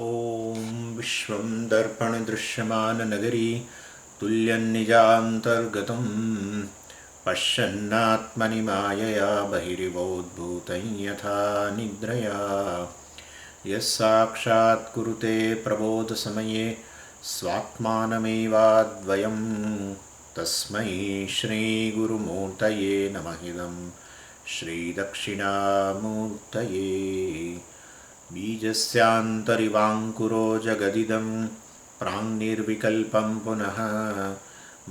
ॐ विश्वं दर्पणदृश्यमाननगरी तुल्यन्निजान्तर्गतं पश्यन्नात्मनि मायया बहिरिवोद्भूतं यथा निद्रया यः साक्षात् कुरुते प्रबोधसमये स्वात्मानमेवाद्वयं तस्मै श्रीगुरुमूर्तये नमः इदं श्रीदक्षिणामूर्तये बीजस्यान्तरिवाङ्कुरो जगदिदं प्राङ्निर्विकल्पं पुनः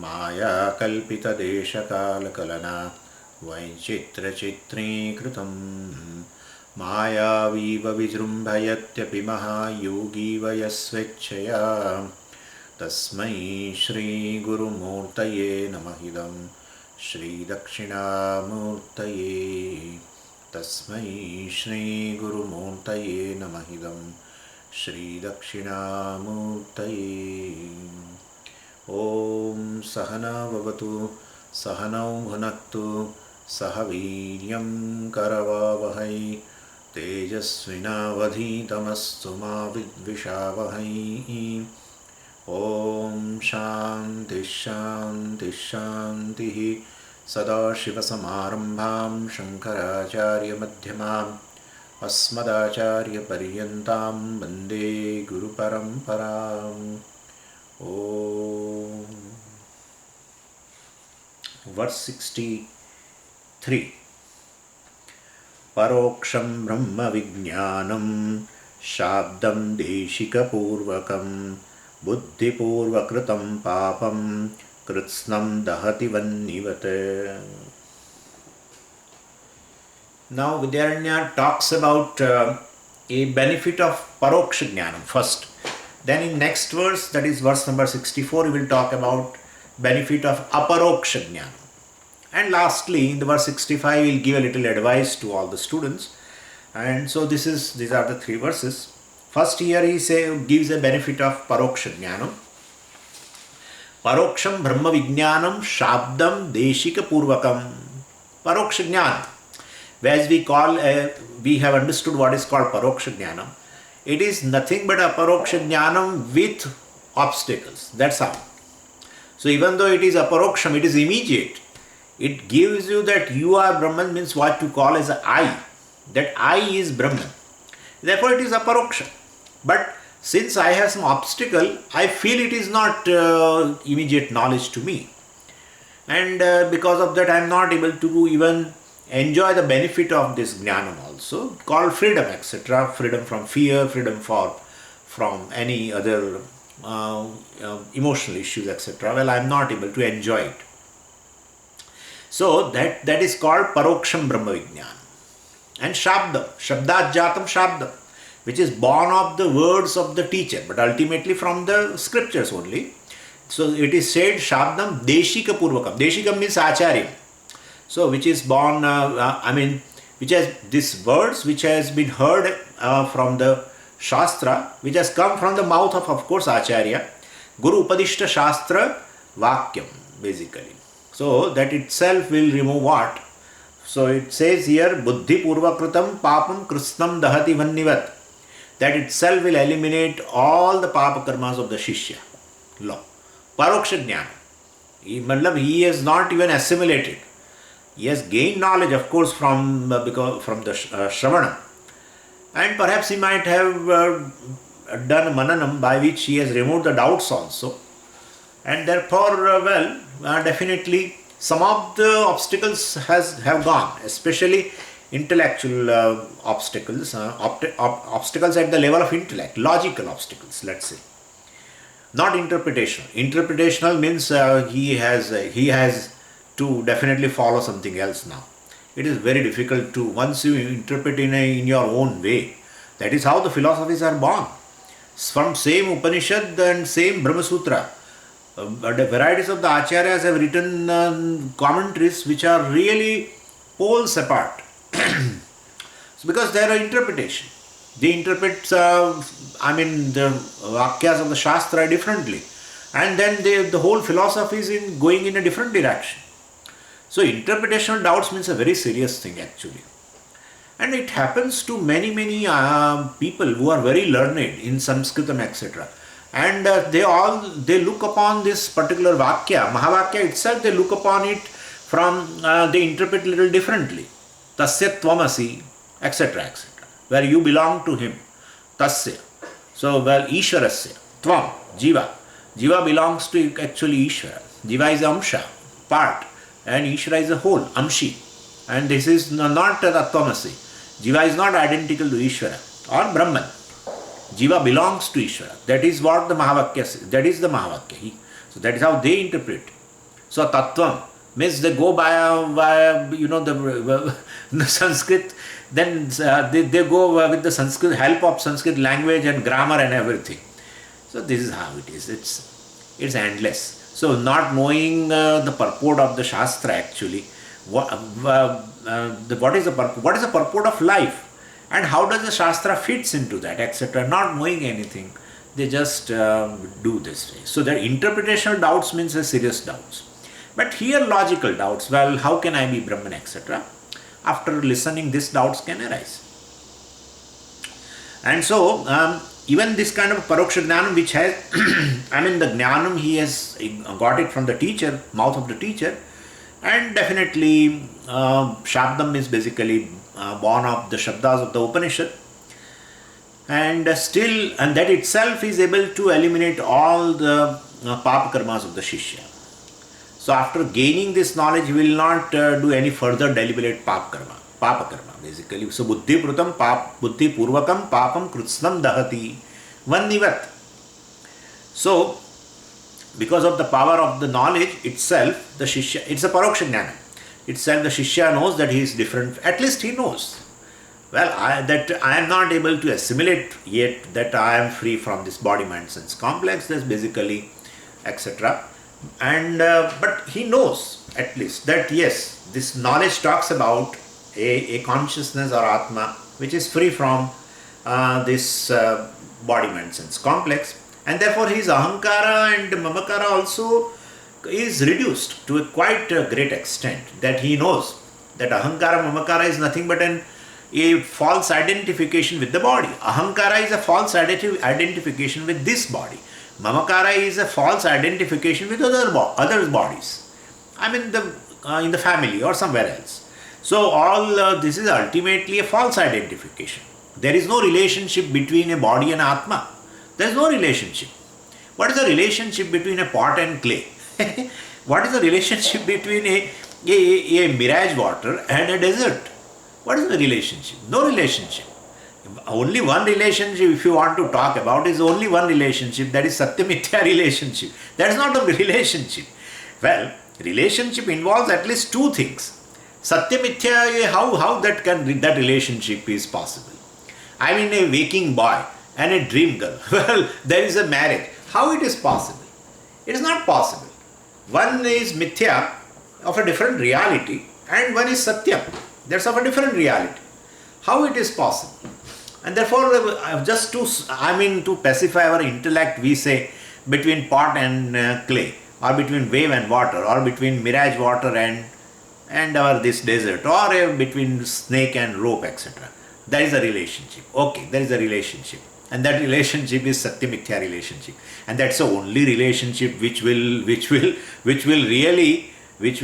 मायाकल्पितदेशकालकलना वैचित्र्यचित्रीकृतं मायावीव विजृम्भयत्यपि महायोगीव यस्वेच्छया तस्मै श्रीगुरुमूर्तये नमः इदं श्रीदक्षिणामूर्तये तस्मै श्रीगुरुमूर्तये नमः इदं श्रीदक्षिणामूर्तये। ॐ सहना भवतु सहनौ भुनक्तु सह वीर्यं करवावहै तेजस्विनावधीतमस्तु मा विद्विषावहै। ॐ शान्तिः शान्तिः शान्तिः। सदाशिवसमारम्भां शङ्कराचार्यमध्यमाम् अस्मदाचार्यपर्यन्तां वन्दे गुरुपरम्पराम्। ॐ वर्स् 63 परोक्षं ब्रह्मविज्ञानं शाब्दं देशिकपूर्वकं बुद्धिपूर्वकृतं पापं कृत्स्नं दहति वह्निवत्. Now Vidyaranya talks about a benefit of paroksha jnanam first. Then in next verse, that is verse number 64, he will talk about benefit of aparoksha jnanam. And lastly, in the verse 65, he will give a little advice to all the students. And so these are the three verses. First here he gives a benefit of paroksha jnanam. Paroksham Brahma Vijnanam Shabdam Deshika Purvakam. Paroksha Jnana. As we have understood what is called Paroksha Jnanam. It is nothing but a Paroksha Jnanam with obstacles. That's how. So even though it is aparoksham, it is immediate. It gives you that you are Brahman, means what to call as I. That I is Brahman. Therefore it is aparoksham. But since I have some obstacle, I feel it is not immediate knowledge to me. And because of that, I am not able to even enjoy the benefit of this jnanam also, called freedom, etc. Freedom from fear, freedom from any other emotional issues, etc. Well, I am not able to enjoy it. So that is called paroksham brahma vijnanam. And shabdam, shabdat jatam shabdam, which is born of the words of the teacher, but ultimately from the scriptures only. So it is said Shabdam Deshika Purvakam. Deshikam means Acharya. So which is born, which has these words which has been heard from the Shastra, which has come from the mouth of course, Acharya. Guru Upadishta Shastra Vakyam, basically. So that itself will remove what? So it says here, Buddhi Purvakrutam Papam Krishnam Dahati Vannivat. That itself will eliminate all the papa karmas of the Shishya. Law. Paroksha Jnana. He has not even assimilated. He has gained knowledge, of course, from the Shravana. And perhaps he might have done Mananam, by which he has removed the doubts also. And therefore, definitely some of the obstacles have gone, especially intellectual obstacles, obstacles at the level of intellect, logical obstacles, let's say. Not interpretational. Interpretational means he has to definitely follow something else now. It is very difficult to, once you interpret in your own way. That is how the philosophies are born. From same Upanishad and same Brahma Sutra. The varieties of the Acharyas have written commentaries which are really poles apart. So because there are interpretation. They interpret, the Vakyas of the Shastra differently. And then the whole philosophy is going in a different direction. So interpretational doubts means a very serious thing actually. And it happens to many people who are very learned in Sanskritam, etc. And they look upon this particular Vakya, Mahavakya itself, they look upon it from, they interpret a little differently. Tasya Tvamasi, etc., etc. Where you belong to him. Tasya. So, well, Ishwarasya. Tvam, Jiva. Jiva belongs to actually Ishvara. Jiva is Amsha, part. And Ishvara is a whole, Amshi. And this is not Tattvamasi. Jiva is not identical to Ishvara or Brahman. Jiva belongs to Ishvara. That is what the Mahavakya says. That is the Mahavakya. So that is how they interpret. So Tattvam means they go by the Sanskrit. Then they go with the Sanskrit, help of Sanskrit language and grammar and everything. So this is how it is. It's endless. So not knowing the purport of the Shastra actually, what is the purport of life, and how does the Shastra fits into that, etc. Not knowing anything, they just do this way. So their interpretational doubts means a serious doubts. But here logical doubts, well, how can I be Brahman, etc. After listening, these doubts can arise. And so, even this kind of Paroksha Jnanam which has, the Jnanam he has got it from the teacher, mouth of the teacher, and definitely Shabdam is basically born of the Shabdas of the Upanishad, and that itself is able to eliminate all the Papa Karmas of the Shishya. So after gaining this knowledge, he will not do any further deliberate Papa Karma basically. So Buddhi Purvakam Papam Krutsnam Dahati Vannivat. So because of the power of the knowledge itself, the Shishya, it's a Paroksha Jnana. Itself the Shishya knows that he is different, at least he knows. Well, I am not able to assimilate yet that I am free from this body, mind, sense complex, that's basically, etc. And but he knows at least that yes, this knowledge talks about a consciousness or Atma which is free from this body, mind, sense complex, and therefore his ahankara and mamakara also is reduced to a quite great extent, that he knows that ahankara mamakara is nothing but a false identification with the body. Ahankara is a false identification with this body. Mamakara is a false identification with others' bodies. In the family or somewhere else. So all this is ultimately a false identification. There is no relationship between a body and Atma. There is no relationship. What is the relationship between a pot and clay? What is the relationship between a mirage water and a desert? What is the relationship? No relationship. Only one relationship, if you want to talk about, is only one relationship, that is Satyamithya relationship. That is not a relationship. Well, relationship involves at least two things. Satyamithya, how that relationship is possible. A waking boy and a dream girl. Well, there is a marriage. How it is possible? It is not possible. One is Mithya of a different reality and one is Satyam. That's of a different reality. How it is possible? And therefore, just to pacify our intellect, we say between pot and clay, or between wave and water, or between mirage water and this desert, or between snake and rope, etc. There is a relationship. Okay, there is a relationship, and that relationship is Satyamithya relationship, and that's the only relationship which will really with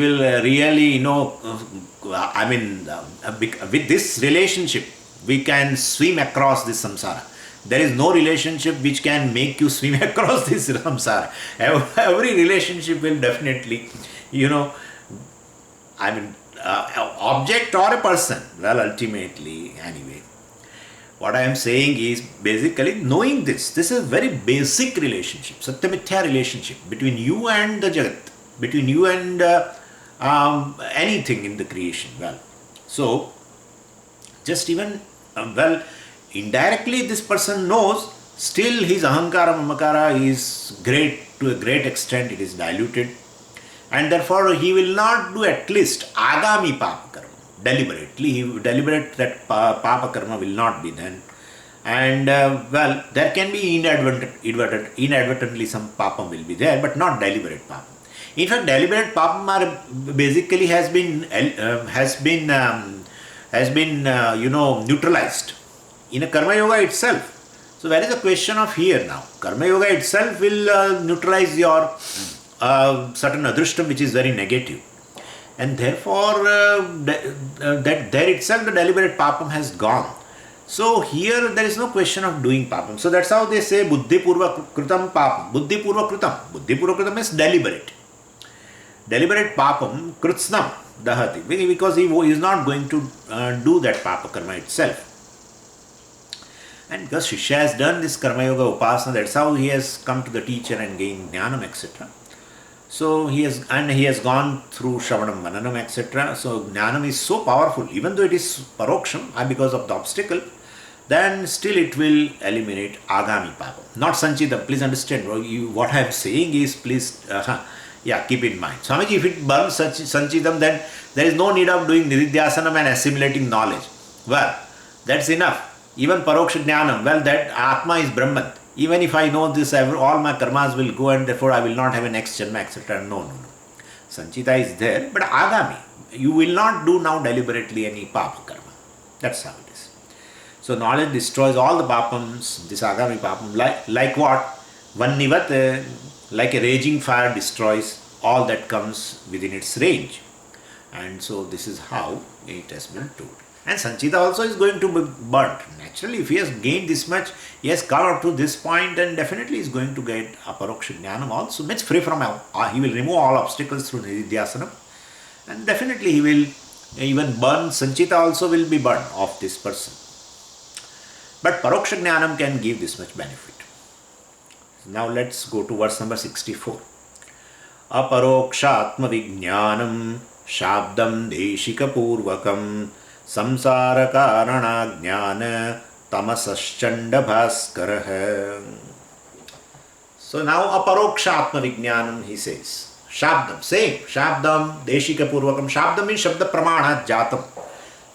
this relationship we can swim across this samsara. There is no relationship which can make you swim across this samsara. Every relationship will definitely, object or a person. Well, ultimately, anyway, what I am saying is basically knowing this. This is a very basic relationship, Satyamithya relationship between you and the Jagat, between you and anything in the creation. Well, so just even, indirectly this person knows, still his ahankara, mamakara is great, to a great extent it is diluted, and therefore he will not do at least agami papa karma. Deliberate that papa karma will not be then. And there can be inadvertently some papam will be there, but not deliberate papam. In fact, deliberate papam basically has been has been, neutralized in a Karma Yoga itself. So where is the question of here now? Karma Yoga itself will neutralize your certain adrishtam which is very negative. And therefore, that there itself the deliberate papam has gone. So here there is no question of doing papam. So that's how they say buddhi purva kritam papam. Buddhi purva kritam. Buddhi purva kritam is deliberate. Deliberate papam kritsnam dahati. Because he is not going to do that papa karma itself. And because Shishya has done this Karma Yoga Upasana, that's how he has come to the teacher and gained Jnanam, etc. So he has gone through Shravanam, Mananam, etc. So Jnanam is so powerful, even though it is Paroksham, and because of the obstacle, then still it will eliminate Agami Papa. Not Sanchitam. Please understand, what I am saying is, please, keep in mind. Swamiji, if it burns Sanchitam, then there is no need of doing Nididhyasanam and assimilating knowledge. Well, that's enough. Even Paroksha Jnanam, well, that Atma is Brahman. Even if I know this, all my karmas will go and therefore I will not have a next janma, etc. No. Sanchita is there, but Agami. You will not do now deliberately any papa karma. That's how it is. So knowledge destroys all the papams, this Agami papam. Like what? Vannivat, like a raging fire destroys all that comes within its range. And so this is how it has been told. And Sanchita also is going to be burnt. Naturally, if he has gained this much, he has come up to this point, then definitely he is going to get Aparoksha Jnanam also. Means free from, he will remove all obstacles through Nididhyasanam. And definitely he will even burn, Sanchita also will be burned of this person. But Paroksha Jnanam can give this much benefit. Now let's go to verse number 64. Aparoksha Atma Vijnanam Shabdam Deshika Purvakam Samsara Karana Jnana Tamasaschanda Bhaskara. So now Aparoksha Atma Vijnanam, he says. Shabdam, same. Shabdam Deshika Purvakam. Shabdam means Shabda Pramana Jatam.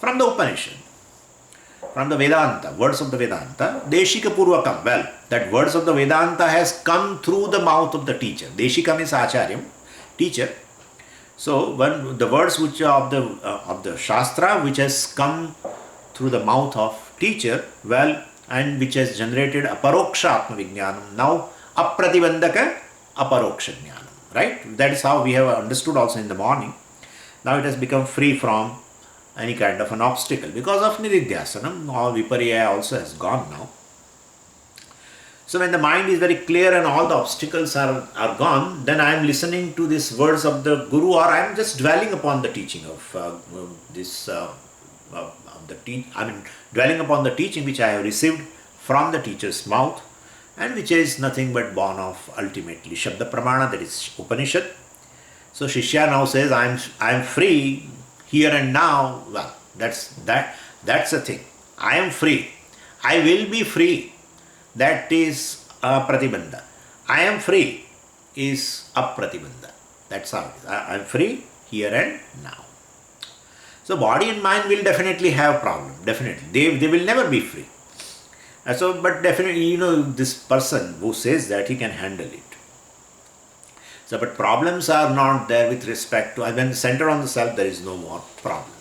From the Upanishad. From the Vedanta, words of the Vedanta. Deshika Purvakam. Well, that words of the Vedanta has come through the mouth of the teacher. Deshika means Acharyam, teacher. So when the words which are of the Shastra, which has come through the mouth of teacher, well, and which has generated Aparoksha Atma Vijnanam, now Apratibandhaka Aparoksha Jnanam, right? That is how we have understood also in the morning. Now it has become free from any kind of an obstacle. Because of Nididhyasanam, all Viparya also has gone now. So when the mind is very clear and all the obstacles are gone, then I am listening to these words of the Guru, or I am just dwelling upon the teaching of dwelling upon the teaching which I have received from the teacher's mouth, and which is nothing but born of ultimately Shabda Pramana, that is Upanishad. So Shishya now says, I am free here and now. Well, that's the thing. I am free. I will be free. That is Pratibandha. I am free is Apratibandha. That's how it is. I am free here and now. So body and mind will definitely have problem. Definitely. They will never be free. But definitely, this person who says that, he can handle it. So, but problems are not there with respect to, when centered on the self, there is no more problem.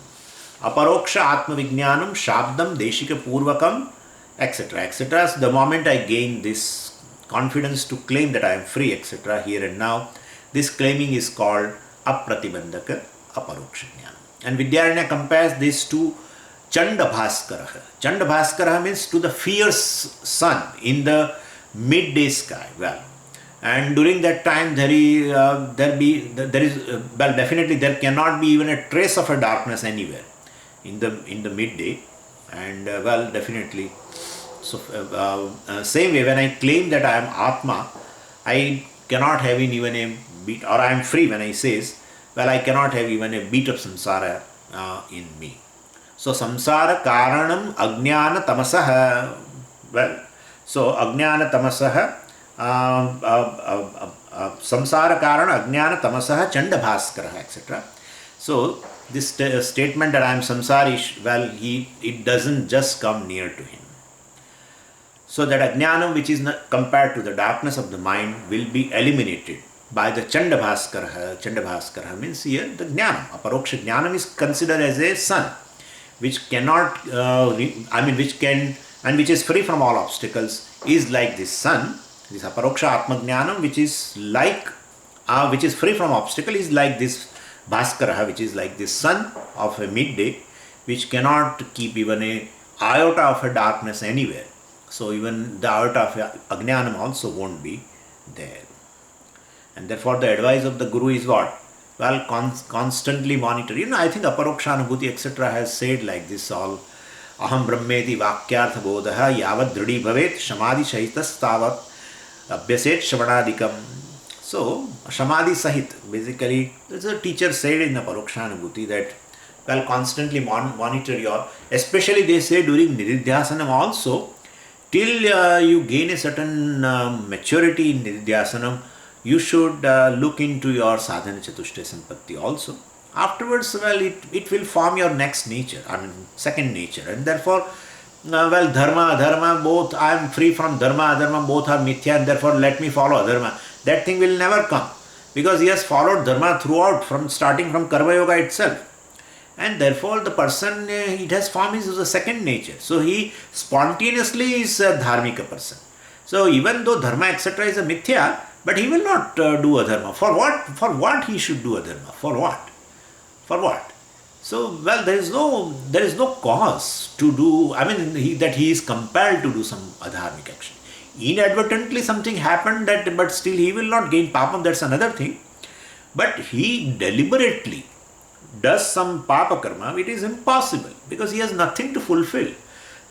Aparoksha Atma Vijnanam Shabdam Deshika Purvakam, etc. etc. So the moment I gain this confidence to claim that I am free, etc., here and now, this claiming is called Apratibandhaka Aparoksha Jnana. And Vidyaranya compares this to Chanda Bhaskara. Chanda Bhaskara means to the fierce sun in the midday sky. Well, and during that time definitely there cannot be even a trace of a darkness anywhere in the midday. And definitely, so same way, when I claim that I am Atma, I cannot have even a beat, or I am free when I says, I cannot have even a beat of samsara in me. So samsara karanam ajnana tamasaha. Well, so ajnana tamasaha, samsara karana ajnana tamasaha chanda bhaskara, etc. So this statement that I am samsarish, it doesn't just come near to him. So that ajnanam, which is not compared to the darkness of the mind, will be eliminated by the Chanda Bhaskara. Chanda Bhaskara means here the jnanam. Aparoksha jnanam is considered as a sun, which cannot, which can, and which is free from all obstacles, is like this sun. This aparoksha atmajnanam, which is free from obstacle, is like this bhaskara, which is like this sun of a midday, which cannot keep even a iota of a darkness anywhere. So even the iota of ajnanam also won't be there. And therefore the advice of the Guru is what? Well, constantly monitor. I think aparokshanubhuti etc. has said like this all. Aham brahmeti vakyartha bodha yavad dhridi bhavet samadhi shahitas tavat abhyaset shravanadikam. So, samadhi sahit, basically, the teacher said in the parokshanubhuti that, well, constantly monitor your, especially they say during nididhyasanam also, till you gain a certain maturity in nididhyasanam, you should look into your sadhana chatushta sampatti also. Afterwards, well, it will form your next nature, second nature, and therefore, dharma, adharma, both, I am free from dharma, adharma, both are mithya, and therefore let me follow adharma. That thing will never come, because he has followed dharma throughout, starting from karma yoga itself. And therefore the person, it has formed his second nature. So he spontaneously is a dharmika person. So even though dharma etc. is a mithya, but he will not do adharma. For what? For what he should do adharma? For what? For what? So, well, there is no cause to do, that he is compelled to do some adharmic action. Inadvertently something happened, but still he will not gain papam, that's another thing. But he deliberately does some papa karma, it is impossible, because he has nothing to fulfill.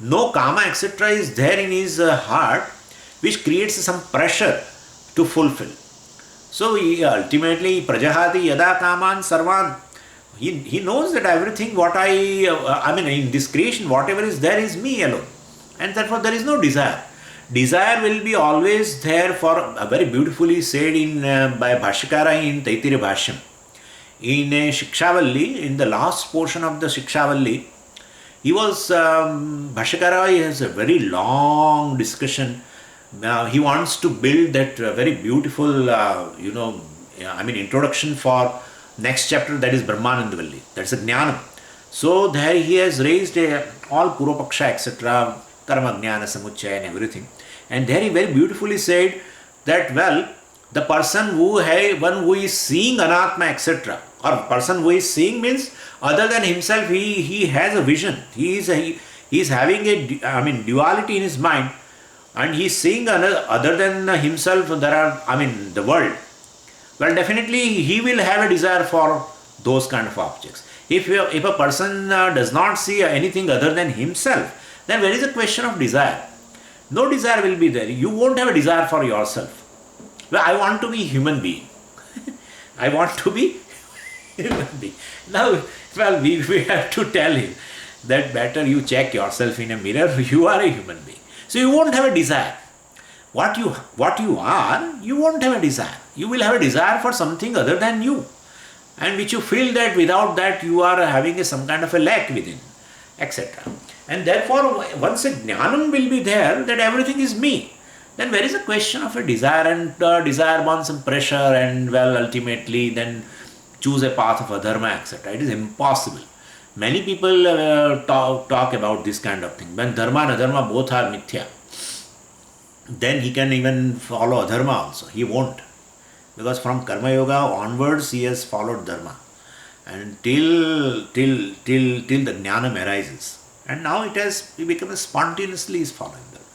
No karma etc. is there in his heart which creates some pressure to fulfill. So he ultimately prajahati yada kaman sarvan. He knows that everything in this creation, whatever is there is me alone. And therefore there is no desire. Desire will be always there, for very beautifully said by Bhashyakara in Taittiriya Bhashyam. In Shikshavalli, in the last portion of the Shikshavalli, Bhashyakara has a very long discussion. He wants to build that very beautiful, introduction for next chapter, that is Brahmanandavalli. That's a Jnanam. So there he has raised all Purvapaksha etc., Karma Jnana Samuchaya and everything. And there he very beautifully said that, well, the person who is seeing Anatma etc., or person who is seeing means other than himself, he has a vision. He is having a duality in his mind, and he is seeing other than himself, there are, the world. Well, definitely he will have a desire for those kind of objects. If a person does not see anything other than himself, then there is a question of desire. No desire will be there. You won't have a desire for yourself. Well, I want to be human being. I want to be human being. Now, well, we have to tell him that better you check yourself in a mirror. You are a human being. So you won't have a desire. What you are, you won't have a desire. You will have a desire for something other than you, and which you feel that without that you are having some kind of a lack within, etc. And therefore, once a jnanam will be there that everything is me, then there is a question of a desire, and desire born some pressure, and well, ultimately then choose a path of adharma, etc. It is impossible. Many people talk about this kind of thing. When dharma and adharma both are mithya, then he can even follow adharma also. He won't. Because from karma yoga onwards he has followed dharma. And till the jnanam arises. And now he becomes spontaneously is following dharma.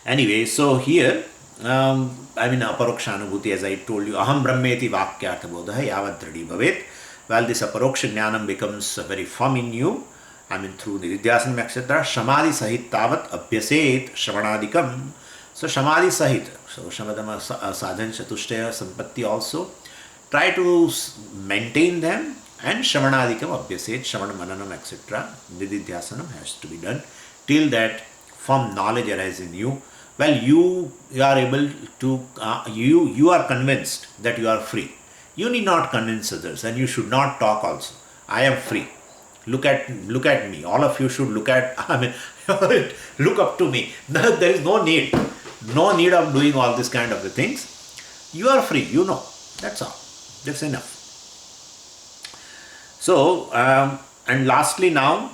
Anyway, so here, aparokshanubhuti, as I told you, aham brahmeti vakyartha bodha yavad dhridi bhavet. Well, this aparoksha jnanam becomes very firm in you, through nididhyasanam etc. Samadhi sahit tavat abhyaset shravanadikam. So Samadhi sahit, so Shamadama sadhana chatushtaya sampatti also, try to maintain them, and Shravanadikam abhyaset, Shravana mananam etc. Nididhyasanam has to be done. Till that firm knowledge arises in you, well, you are able to, you are convinced that you are free. You need not convince others, and you should not talk also. I am free. Look at me. All of you should look up to me. There is no need of doing all this kind of things. You are free, you know. That's all. That's enough. So, and lastly now,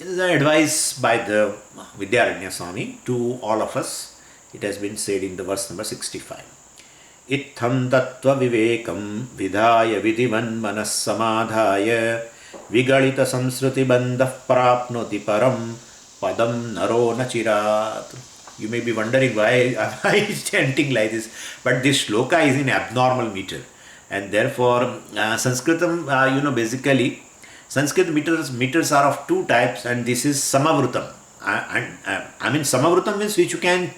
is an advice by the Vidyaranya Swami to all of us. It has been said in the verse number 65. Itham tattva vivekam vidhaya vidivan manas samadhaya vigalita samsruti bandha prapnoti param padam naro nachirat. You may be wondering why I am chanting like this, but this shloka is in abnormal meter, and therefore Sanskritam, basically Sanskrit meters are of two types, and this is samavrutam. I mean samavrutam means which you can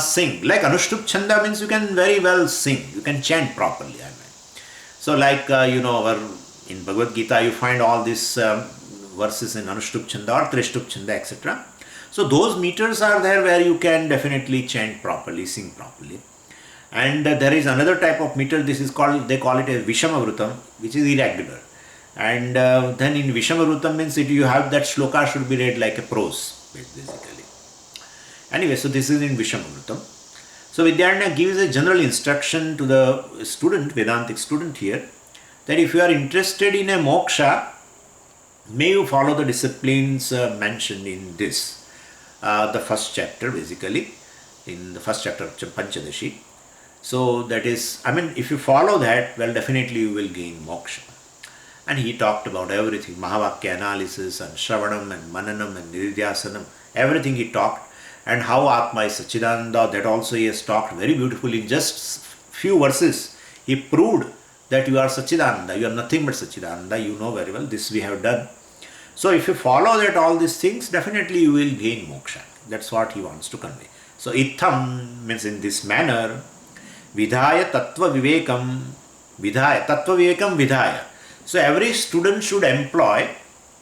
sing. Like Anushtup Chanda means you can very well sing, you can chant properly. I mean. So like in Bhagavad Gita you find all these verses in Anushtup Chanda or Trishtup Chanda, etc. So those meters are there where you can definitely chant properly, sing properly. And there is another type of meter, this is called, they call it a Vishamavrutam, which is irregular. And then in Vishamavrutam means you have that shloka should be read like a prose, basically. Anyway, so this is in Vishamavrutam. So Vidyaranya gives a general instruction to the student, Vedantic student here, that if you are interested in a moksha, may you follow the disciplines mentioned in this. The first chapter, basically, in the first chapter of Pancadasi. So that is, I mean, if you follow that, well, definitely you will gain moksha. And he talked about everything, Mahavakya analysis and Shravanam and Mananam and Nididhyasanam, everything he talked, and how Atma is Satchidananda, that also he has talked very beautifully in just few verses. He proved that you are Satchidananda, you are nothing but Satchidananda, you know very well, this we have done. So if you follow that all these things, definitely you will gain moksha. That's what he wants to convey. So itham means in this manner, vidhaya tattva vivekam, vidhaya. So every student should employ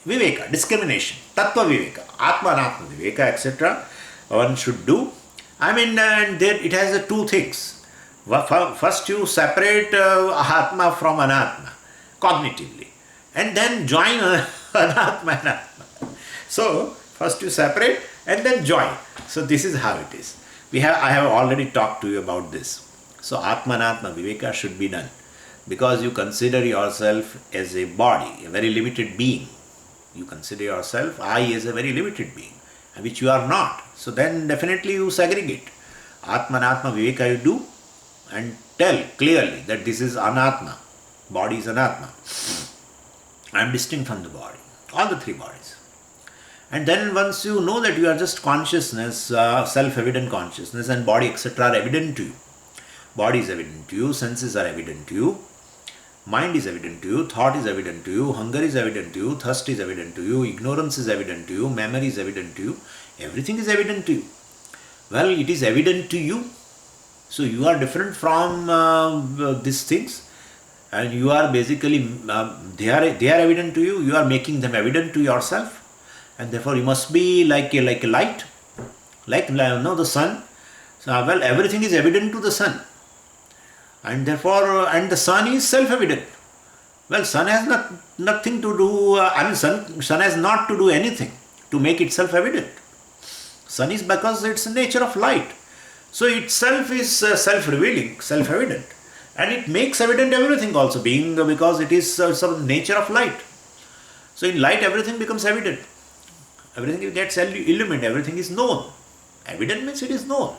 viveka, discrimination, tattva viveka, atma anatma viveka, etc. One should do. I mean, and there it has two things. First you separate atma from anatma, cognitively, and then join anatma. So first you separate and then join. So this is how it is. I have already talked to you about this. So atmanatma viveka should be done, because you consider yourself as a body, a very limited being. You consider yourself, I as a very limited being, which you are not. So then definitely you segregate. Atmanatma viveka you do and tell clearly that this is anatma. Body is anatma. I am distinct from the body. All the three bodies. And then once you know that you are just consciousness, self-evident consciousness, and body, etc. are evident to you. Body is evident to you, senses are evident to you, mind is evident to you, thought is evident to you, hunger is evident to you, thirst is evident to you, ignorance is evident to you, memory is evident to you, everything is evident to you. Well, it is evident to you, so you are different from these things, and you are basically, they are evident to you, you are making them evident to yourself, and therefore you must be like a light, like the sun. So, well, everything is evident to the sun, and therefore, and the sun is self-evident. Well, sun has nothing to do, sun has not to do anything to make itself evident. Sun is because it's the nature of light. So itself is self-revealing, self-evident. And it makes evident everything also, because it is some nature of light. So in light everything becomes evident. Everything gets illumined, everything is known. Evident means it is known.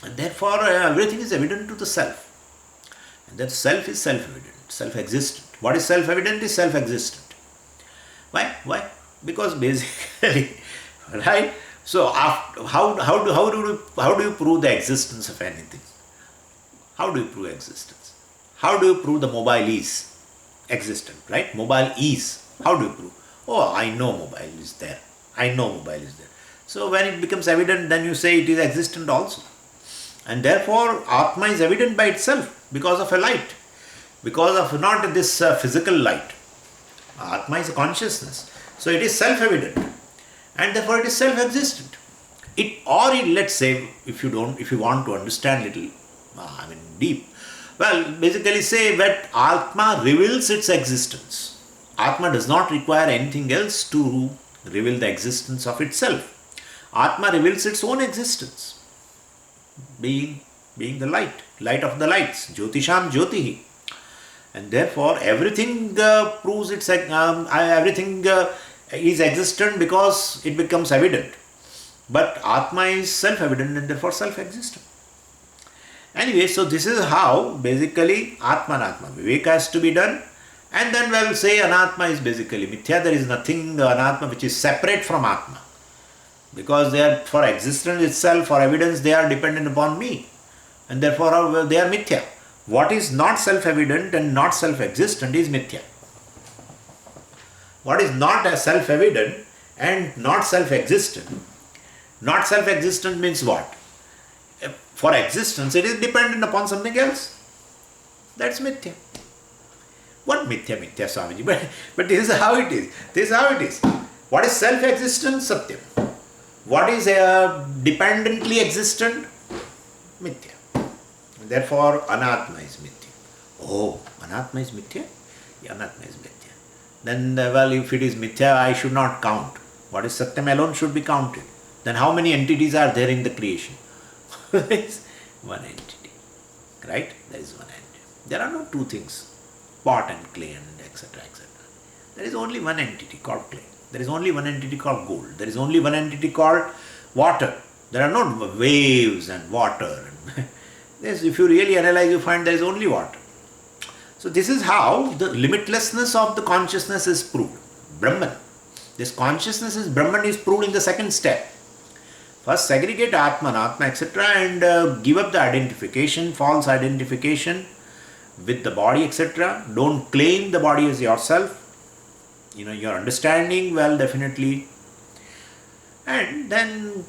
And therefore everything is evident to the self. And that self is self-evident, self-existent. What is self-evident is self-existent. Why? Because basically, right? So how do you prove the existence of anything? How do you prove existence? How do you prove the mobile is existent, right? Mobile is. How do you prove? Oh, I know mobile is there. I know mobile is there. So when it becomes evident, then you say it is existent also. And therefore, Atma is evident by itself because of a light. Because of not this physical light. Atma is a consciousness. So it is self-evident. And therefore it is self-existent. Let's say, if you want to understand little, deep, well, basically say that Atma reveals its existence. Atma does not require anything else to reveal the existence of itself. Atma reveals its own existence, being the light of the lights, Jyotisham Jyotihi. And therefore, everything proves everything is existent because it becomes evident. But Atma is self-evident and therefore self-existent. Anyway, so this is how basically Atma and Atma Viveka has to be done. And then we'll say Anatma is basically Mithya. There is nothing Anatma which is separate from Atma. Because they are, for existence itself, for evidence, they are dependent upon me. And therefore they are Mithya. What is not self-evident and not self-existent is Mithya. What is not self-evident and not self-existent. Not self-existent means what? For existence, it is dependent upon something else. That's Mithya. What Mithya, Swamiji? But this is how it is. This is how it is. What is self-existent? Satyam. What is dependently existent? Mithya. Therefore, Anatma is Mithya. Oh, Anatma is Mithya? Yeah, Anatma is Mithya. Then, well, if it is Mithya, I should not count. What is Satyam alone should be counted. Then how many entities are there in the creation? There is one entity. Right? There is one entity. There are no two things. Pot and clay and etc. etc. There is only one entity called clay. There is only one entity called gold. There is only one entity called water. There are no waves and water. Yes, if you really analyze, you find there is only water. So this is how the limitlessness of the consciousness is proved. Brahman. This consciousness is Brahman is proved in the second step. First segregate Atma, Anatma, etc. and give up the identification, false identification with the body, etc. Don't claim the body as yourself. Your understanding, well, definitely. And then,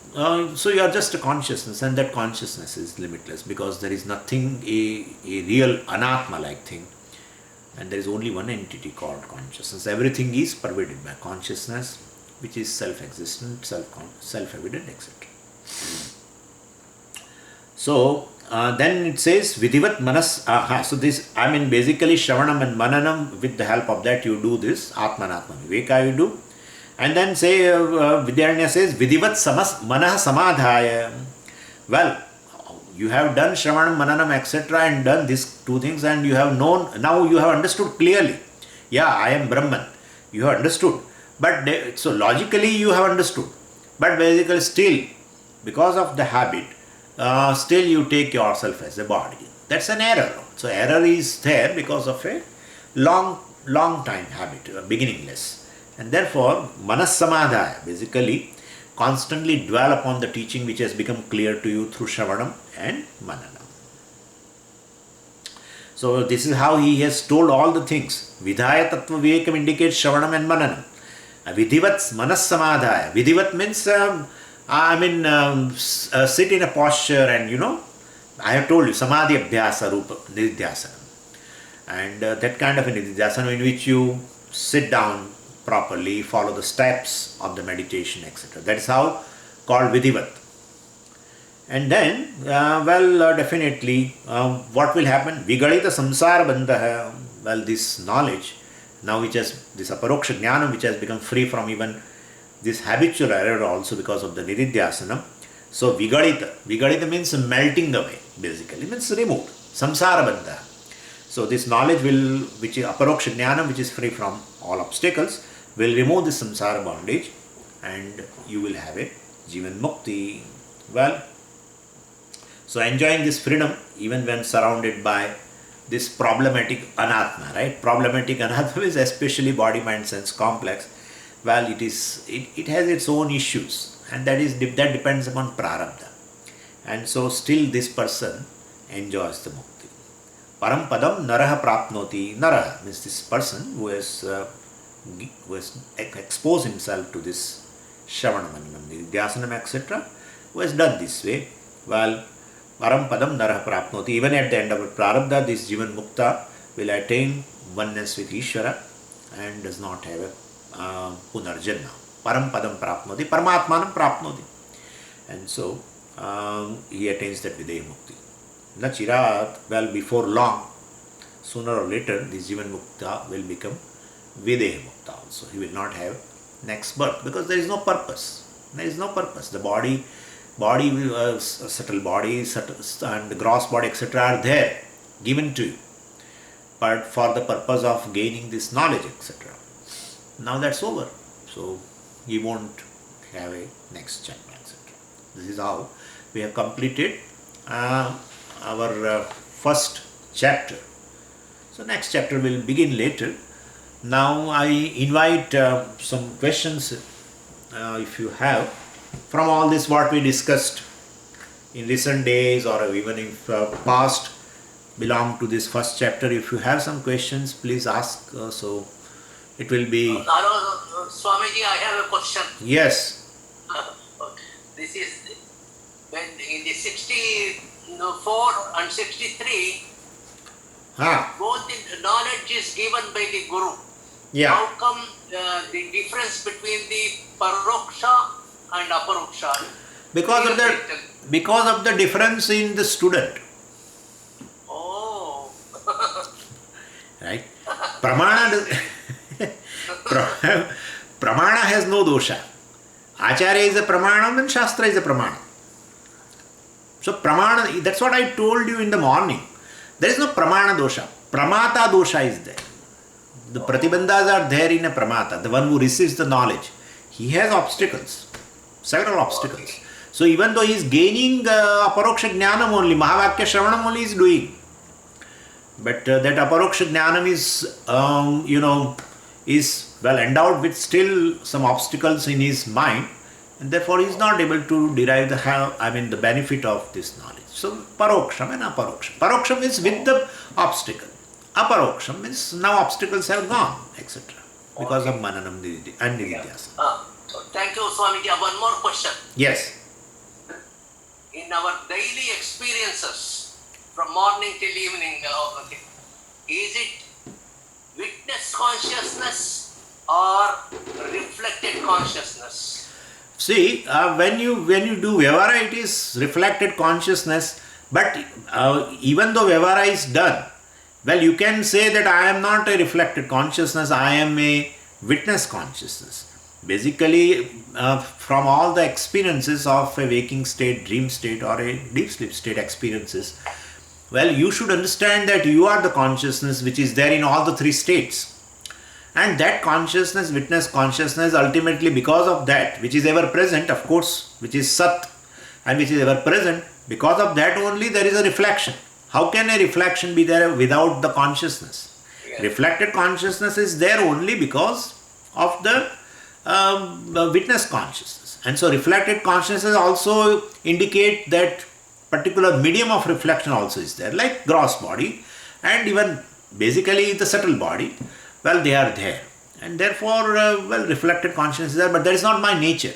so you are just a consciousness, and that consciousness is limitless because there is nothing, a real Anatma-like thing. And there is only one entity called consciousness. Everything is pervaded by consciousness, which is self-existent, self-evident, etc. So, then it says Vidhivat Manas. So this, basically Shravanam and Mananam, with the help of that you do this, Atma and Atma Viveka you do. And then say, Vidyaranya says Vidhivat Manah Samadhaya. Well, you have done Shravanam, Mananam, etc. and done these two things and you have known, now you have understood clearly. Yeah, I am Brahman. You have understood. But so logically you have understood. But basically still, because of the habit, still you take yourself as a body. That's an error. So error is there because of a long time habit, beginningless. And therefore, Manas Samadhaya, basically constantly dwell upon the teaching which has become clear to you through Shravanam and Mananam. So this is how he has told all the things. Vidhaya Tattva Vivekam indicates Shravanam and Mananam. Vidhivat Manas Samadhaya. Vidhivat means sit in a posture and I have told you Samadhi Abhyasa Rupa Nididhyasana. And that kind of a Nididhyasana in which you sit down properly, follow the steps of the meditation, etc. That is how called Vidhivat. And then, definitely, what will happen? Vigalita Samsara Bandha. Well, this knowledge, now which has, this Aparoksha Jnana, which has become free from even this habitual error also because of the Nididhyasana. So, Vigalita means melting away, basically. It means removed. Samsara Bandha. So, this knowledge which is Aparoksha Jnana, which is free from all obstacles, will remove the samsara bondage and you will have a Jivan Mukti. Well, so enjoying this freedom even when surrounded by this problematic Anatma, right? Problematic Anatma is especially body, mind, sense complex. Well, it has its own issues and that depends upon Prarabdha. And so still this person enjoys the Mukti. Param Padam Naraha Prapnoti. Naraha means this person who has exposed himself to this Shravanam, Nididhyasanam, etc., who has done this way. Well, Param Padam Naraha Prapnoti. Even at the end of Prarabdha, this Jivan Mukta will attain oneness with Ishvara and does not have a Punarjanma. Param Padam Prapnoti. Paramatmanam Prapnoti. And so, he attains that Videha Mukti. Na Chirat, well, before long, sooner or later, this Jivan Mukta will become Videha Mukta also. He will not have next birth because there is no purpose. There is no purpose. The body, subtle body, and the gross body, etc. are there, given to you. but for the purpose of gaining this knowledge, etc. Now that's over. So he won't have a next jnana, etc. This is how we have completed our first chapter. So next chapter will begin later. Now I invite some questions if you have from all this what we discussed in recent days, or even if past belong to this first chapter. If you have some questions, please ask. So it will be. Hello, Swamiji, I have a question. Yes. This is when in the 64 and 63, both the knowledge is given by the Guru. Yeah. How come the difference between the Paroksha and Aparoksha? Because of the difference in the student. Oh. Right? Pramana has no dosha. Acharya is a pramanam and Shastra is a pramanam. So pramana, that's what I told you in the morning. There is no pramana dosha. Pramata dosha is there. The pratibandhas are there in a pramata, the one who receives the knowledge. He has obstacles, several obstacles. Okay. So even though he is gaining aparoksha jnanam only, mahavakya shravanam only is doing. But that aparoksha jnanam is well endowed with still some obstacles in his mind, and therefore he is not able to derive the benefit of this knowledge. So paroksham and aparoksham. Paroksham is with the obstacle. Aparoksham means now obstacles have gone, etc. Because of mananam and nididhyasana. Thank you, Swamiji. One more question. Yes. In our daily experiences, from morning till evening, is it witness consciousness or reflected consciousness? See, when you do Vyavara, it is reflected consciousness, but even though Vyavara is done, well, you can say that I am not a reflected consciousness, I am a witness consciousness. Basically, from all the experiences of a waking state, dream state, or a deep sleep state experiences, well, you should understand that you are the consciousness which is there in all the three states. And that consciousness, witness consciousness, ultimately because of that, which is ever present, of course, which is Sat, and which is ever present, because of that only there is a reflection. How can a reflection be there without the consciousness? Yeah. Reflected consciousness is there only because of the witness consciousness. And so reflected consciousness also indicate that particular medium of reflection also is there, like gross body and even basically the subtle body. Well, they are there, and therefore reflected consciousness is there, but that is not my nature.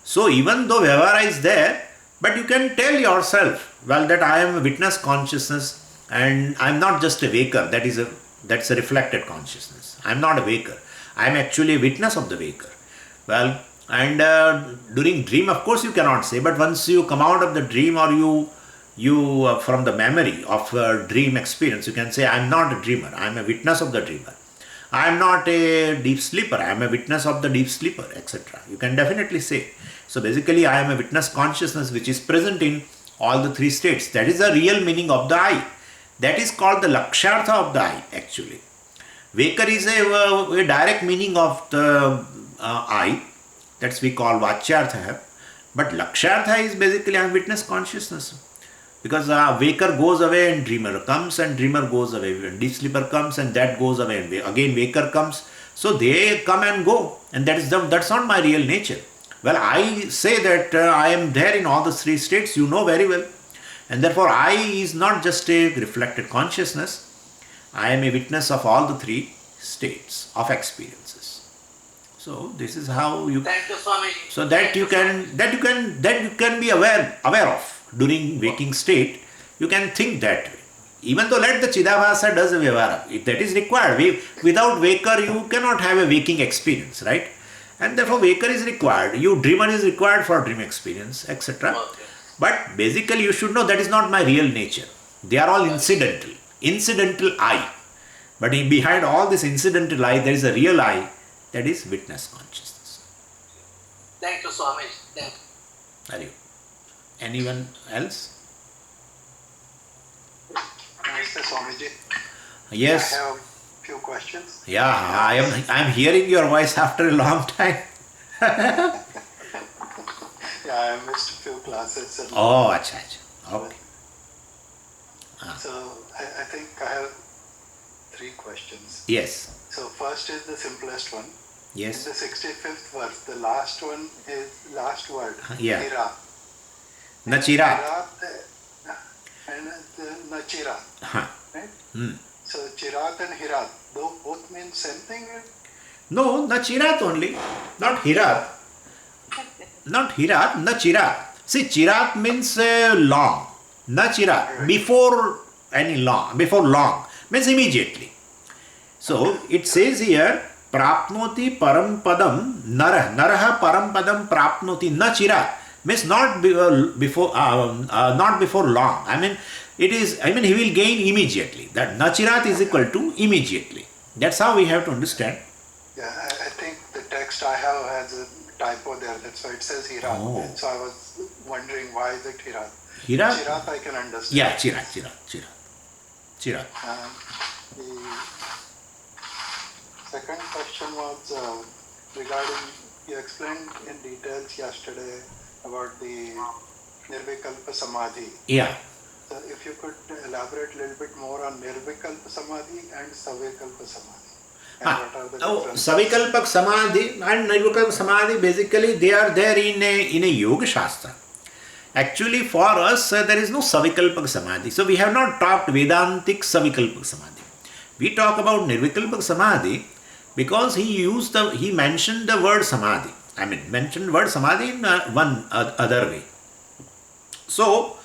So even though Vyavara is there, but you can tell yourself, well, that I am a witness consciousness and I am not just a waker. That's a reflected consciousness. I am not a waker. I am actually a witness of the waker. Well, and during dream, of course, you cannot say, but once you come out of the dream, or you from the memory of dream experience, you can say, I am not a dreamer. I am a witness of the dreamer. I am not a deep sleeper. I am a witness of the deep sleeper, etc. You can definitely say. So basically, I am a witness consciousness which is present in all the three states. That is the real meaning of the I. That is called the lakshartha of the I, actually. Vaker is a direct meaning of the I. That's we call vachyartha. But lakshartha is basically I am witness consciousness. Because waker goes away and dreamer comes, and dreamer goes away. When deep sleeper comes and that goes away, and again waker comes. So they come and go, and that's not my real nature. Well, I say that I am there in all the three states, you know very well. And therefore I is not just a reflected consciousness. I am a witness of all the three states of experiences. So this is how you. Thank you, Swami. So that you can be aware of. During waking state, you can think that way. Even though let the Chidabhasa does a Vyavara, if that is required. Without waker, you cannot have a waking experience, right? And therefore, waker is required. Dreamer is required for dream experience, etc. Okay. But basically, you should know that is not my real nature. They are all incidental. Incidental I. But behind all this incidental I, there is a real I, that is witness consciousness. Thank you, Swami. Thank you. Very good. Anyone else? Namaste, Swamiji. Yes. I have few questions. Yeah, I'm hearing your voice after a long time. Yeah, I missed a few classes. And Oh, acha, acha. Okay. so I think I have 3 questions. Yes. So first is the simplest one. Yes. In the 65th verse, the last one is last word. Yeah. Hira. Nachira. And Nachira. Huh. Right? Hmm. So Chirat and Hirat, both mean same thing? No, Nachirat only, not Hirat. Not Hirat, Nachirat. See, Chirat means long. Nachirat, before any long, before long, means immediately. So, it says here, Prapnoti param padam narah. Naraha param padam prapnoti nachirat. Means not before long. I mean, he will gain immediately. That nachirat is equal to immediately. That's how we have to understand. Yeah, I think the text I have has a typo there. That's why it says Hirat. Oh. So I was wondering why is it Hirat? Hirat? Chirat I can understand. Yeah, Chirat. The second question was regarding, you explained in details yesterday about the Nirvikalpa Samadhi. Yeah. So if you could elaborate a little bit more on Nirvikalpa Samadhi and Savikalpa Samadhi. And what are the differences? Savikalpak Samadhi and Nirvikalpak Samadhi, basically they are there in a Yoga Shastra. Actually, for us, there is no Savikalpak Samadhi. So we have not talked Vedantic Savikalpak Samadhi. We talk about Nirvikalpak Samadhi because he mentioned the word Samadhi. Mentioned word Samadhi in one other way. So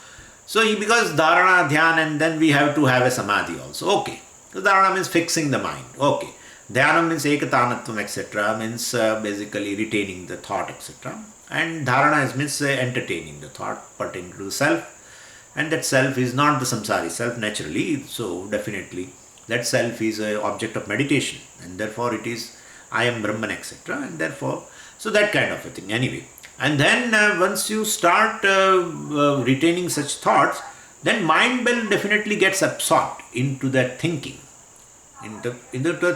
because Dharana, Dhyan, and then we have to have a Samadhi also. Okay. So Dharana means fixing the mind. Okay. Dhyana means Ekatanatvam, etc. means basically retaining the thought, etc. And Dharana means entertaining the thought pertaining to the self. And that self is not the samsari self naturally. So definitely that self is an object of meditation. And therefore it is I am Brahman, etc. And therefore, so that kind of a thing. Anyway. And then once you start retaining such thoughts, then mind will definitely gets absorbed into that thinking. Into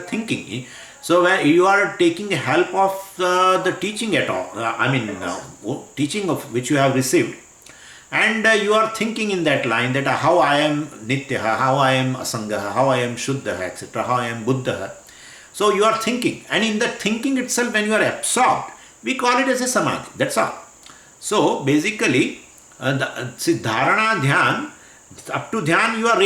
thinking. So where you are taking help of the teaching at all, teaching of which you have received, and you are thinking in that line that how I am Nityaha, how I am Asangaha, how I am Shuddhaha, etc., how I am Buddhaha. So you are thinking, and in that thinking itself, when you are absorbed, we call it as a Samadhi. That's all. So basically, Dharana, Dhyan, up to Dhyan, you are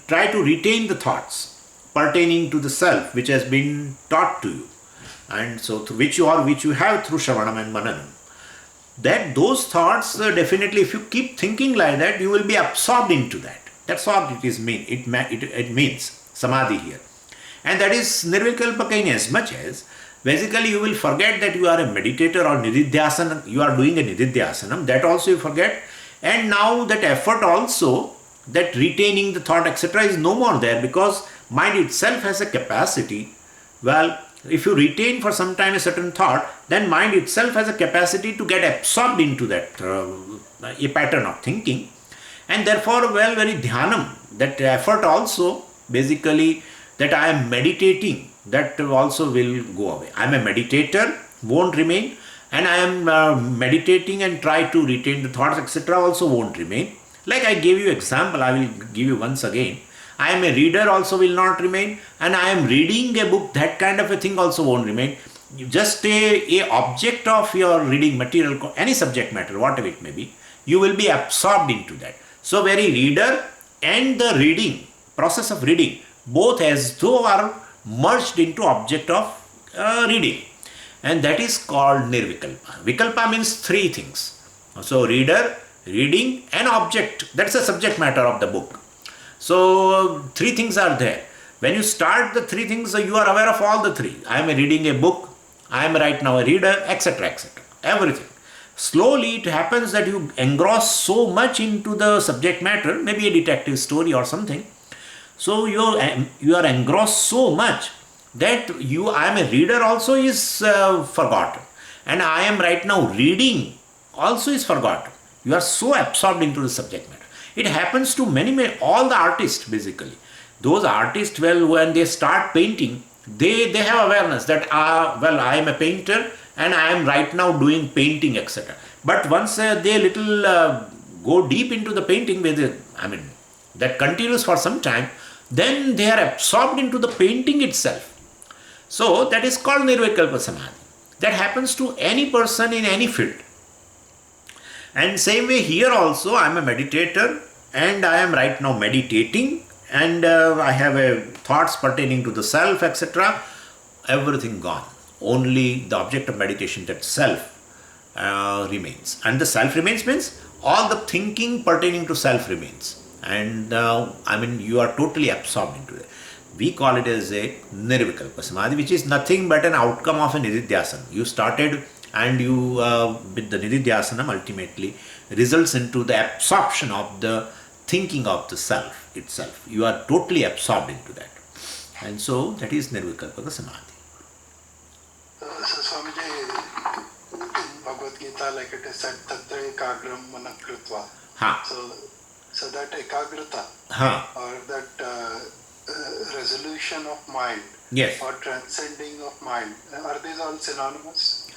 try to retain the thoughts pertaining to the self which has been taught to you, and so through which you have through Shravanam and Mananam. That those thoughts definitely, if you keep thinking like that, you will be absorbed into that. That's what it is mean. It means Samadhi here, and that is Nirvikalpaka in as much as basically you will forget that you are a meditator or Nididhyasana. You are doing a Nididhyasanam. That also you forget, and now that effort also, that retaining the thought, etc., is no more there, because mind itself has a capacity. Well, if you retain for some time a certain thought, then mind itself has a capacity to get absorbed into that a pattern of thinking, and therefore, well, very dhyanam, that effort also, basically, that I am meditating, that also will go away. I am a meditator, won't remain, and I am meditating and try to retain the thoughts, etc., also won't remain. Like I gave you example, I will give you once again. I am a reader also will not remain, and I am reading a book, that kind of a thing also won't remain. Just a object of your reading material, any subject matter, whatever it may be, you will be absorbed into that. So very reader and the reading, process of reading, both as though are merged into object of reading. And that is called Nirvikalpa. Vikalpa means 3 things. So reader, reading, and object. That's the subject matter of the book. So 3 things are there. When you start the 3 things, you are aware of all the 3. I am reading a book, I am right now a reader, etc., etc. Everything. Slowly it happens that you engross so much into the subject matter, maybe a detective story or something. So you are engrossed so much that I am a reader also is forgotten. And I am right now reading also is forgotten. You are so absorbed into the subject matter. It happens to all the artists basically. Those artists, well, when they start painting, they have awareness that, well, I am a painter and I am right now doing painting, etc. But once they little go deep into the painting, that continues for some time, then they are absorbed into the painting itself. So that is called Nirvikalpa Samadhi. That happens to any person in any field. And same way here also, I am a meditator and I am right now meditating, and I have thoughts pertaining to the self, etc. Everything gone. Only the object of meditation, that self, remains. And the self remains means all the thinking pertaining to self remains. And you are totally absorbed into it. We call it as a Nirvikalpa Samadhi, which is nothing but an outcome of a Nididhyasana. You started, and you, with the Nididhyasana, ultimately results into the absorption of the thinking of the self itself. You are totally absorbed into that. And so that is Nirvikalpa Samadhi. So Swamiji, in Bhagavad Gita, like it is said, Tatra Ekagram Manakritva. So that Ekagrata, or that resolution of mind, yes, or transcending of mind, are these all synonymous?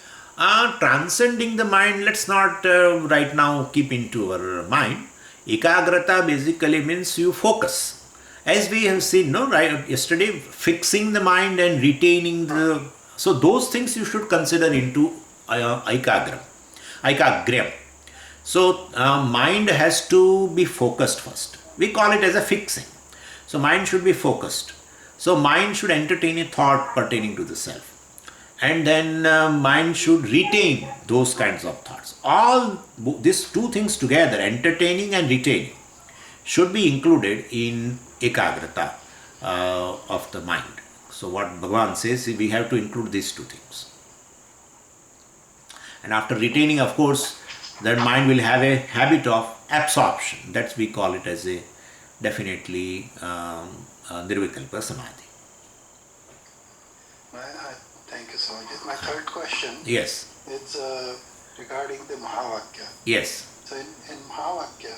Transcending the mind, let's not right now keep into our mind. Ekagrata basically means you focus. As we have seen, right, yesterday, fixing the mind and retaining the... So those things you should consider into Ekagram. So mind has to be focused first. We call it as a fixing. So mind should be focused. So mind should entertain a thought pertaining to the self. And then mind should retain those kinds of thoughts. All these two things together, entertaining and retaining, should be included in Ekagrata of the mind. So what Bhagavan says, we have to include these two things. And after retaining, of course, that mind will have a habit of absorption. That's we call it as a definitely Nirvikalpa Samadhi. Thank you so much. My third question, yes, is regarding the Mahavakya. Yes. So in Mahavakya,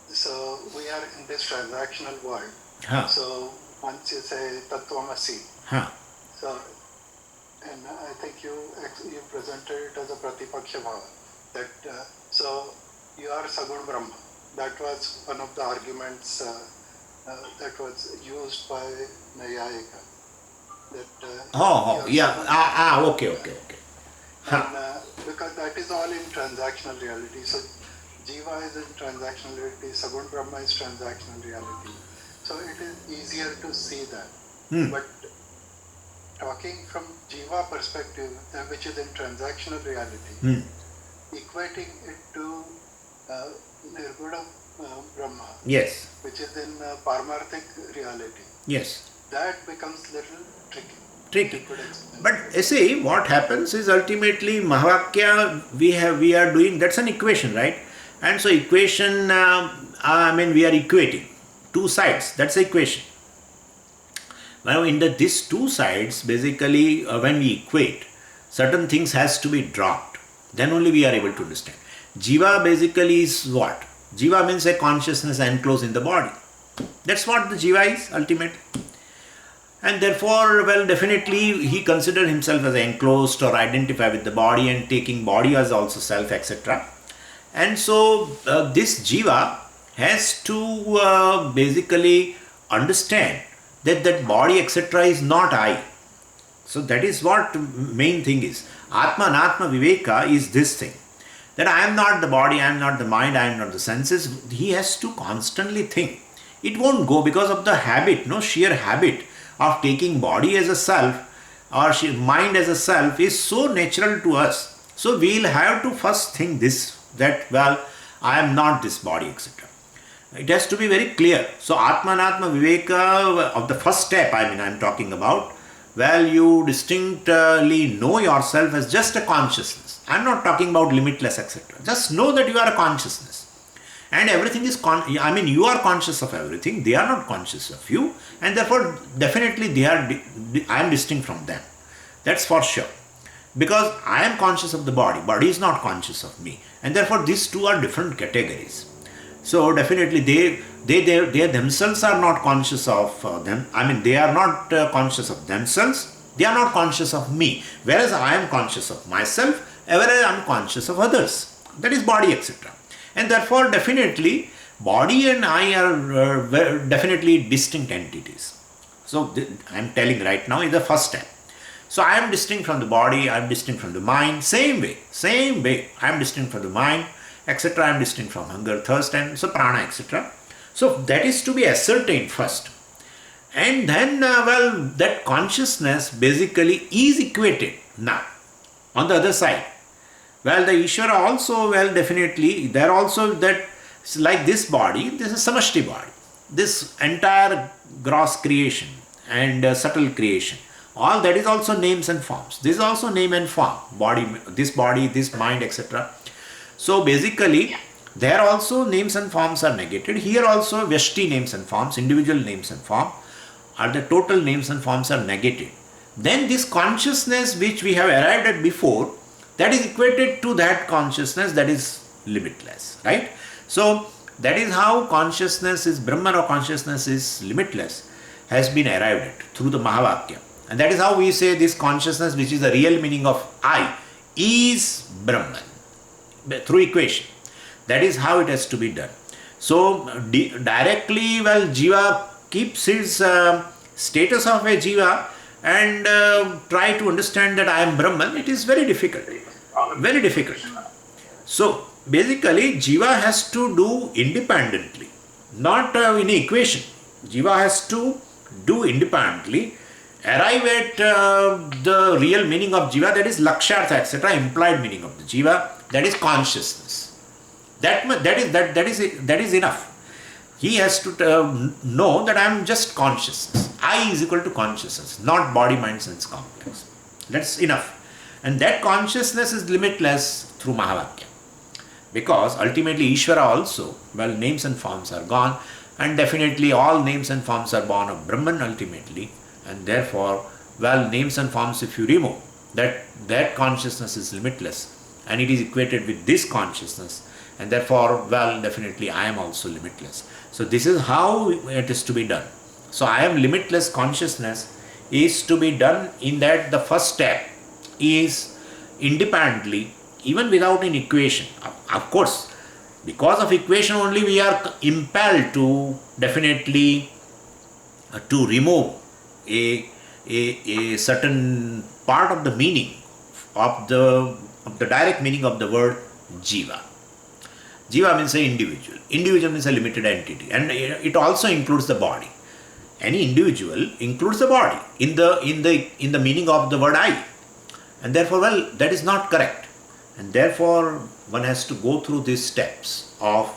so we are in this transactional world. So once you say Tattvamasi, so, and I think you presented it as a Pratipaksha Bhava, that so you are Sagun Brahma. That was one of the arguments that was used by Nayayika. That, okay. And, because that is all in transactional reality. So Jiva is in transactional reality, Sagun Brahma is transactional reality. So it is easier to see that. But talking from Jiva perspective, which is in transactional reality, equating it to Nirguna Brahma, yes, which is in Paramarthic reality, yes, that becomes little tricky. But you see, what happens is ultimately Mahavakya we are doing, that's an equation, right? And so equation, we are equating two sides, that's the equation. Now in these two sides, basically when we equate, certain things has to be dropped. Then only we are able to understand. Jiva basically is what? Jiva means a consciousness enclosed in the body. That's what the Jiva is, ultimately. And therefore, well, definitely he considered himself as enclosed or identify with the body and taking body as also self, etc. And so this Jiva has to basically understand that body, etc. is not I. So that is what main thing is. Atma Anatma Viveka is this thing. That I am not the body, I am not the mind, I am not the senses. He has to constantly think. It won't go because of the habit, sheer habit of taking body as a self or mind as a self is so natural to us. So we will have to first think this, that, well, I am not this body, etc. It has to be very clear. So Atmanatma Viveka of the first step, I am talking about, well, you distinctly know yourself as just a consciousness. I am not talking about limitless, etc. Just know that you are a consciousness. And everything is, you are conscious of everything, they are not conscious of you, and therefore definitely I am distinct from them. That's for sure. Because I am conscious of the body is not conscious of me, and therefore these two are different categories. So definitely They themselves are not conscious of them. I mean, they are not conscious of themselves. They are not conscious of me. Whereas I am conscious of myself, whereas I am conscious of others. That is body, etc. And therefore, definitely, body and I are definitely distinct entities. So, I am telling right now is the first step. So, I am distinct from the body, I am distinct from the mind, same way, I am distinct from the mind, etc. I am distinct from hunger, thirst, and so prana, etc. So, that is to be ascertained first. And then, that consciousness basically is equated now on the other side. Well, the Ishvara also, definitely, there also that, like this body, this is samashti body. This entire gross creation and subtle creation, all that is also names and forms. This is also name and form, body, this mind, etc. So basically, there also names and forms are negated. Here also Vyashti names and forms, individual names and form, are the total names and forms are negated. Then this consciousness which we have arrived at before, that is equated to that consciousness that is limitless, right? So that is how consciousness is Brahman, or consciousness is limitless, has been arrived at through the Mahavakya. And that is how we say this consciousness, which is the real meaning of I, is Brahman, through equation. That is how it has to be done. So directly, Jiva keeps his status of a Jiva and try to understand that I am Brahman. It is very difficult. Very difficult. So basically, Jiva has to do independently, not in equation. Jiva has to do independently, arrive at the real meaning of Jiva, that is Lakshartha, etc., implied meaning of the Jiva, that is consciousness. That is enough. He has to know that I am just consciousness. I is equal to consciousness, not body, mind, sense complex. That's enough. And that consciousness is limitless through Mahavakya. Because ultimately Ishvara also, names and forms are gone, and definitely all names and forms are born of Brahman ultimately, and therefore, names and forms, if you remove, that consciousness is limitless, and it is equated with this consciousness, and therefore, definitely I am also limitless. So this is how it is to be done. So I am limitless consciousness is to be done in that the first step is independently, even without an equation. Of course, because of equation only we are impelled to definitely to remove a certain part of the meaning of the direct meaning of the word Jiva. Jiva means an individual. Individual means a limited entity, and it also includes the body. Any individual includes the body in the meaning of the word I, and therefore, that is not correct. And therefore, one has to go through these steps of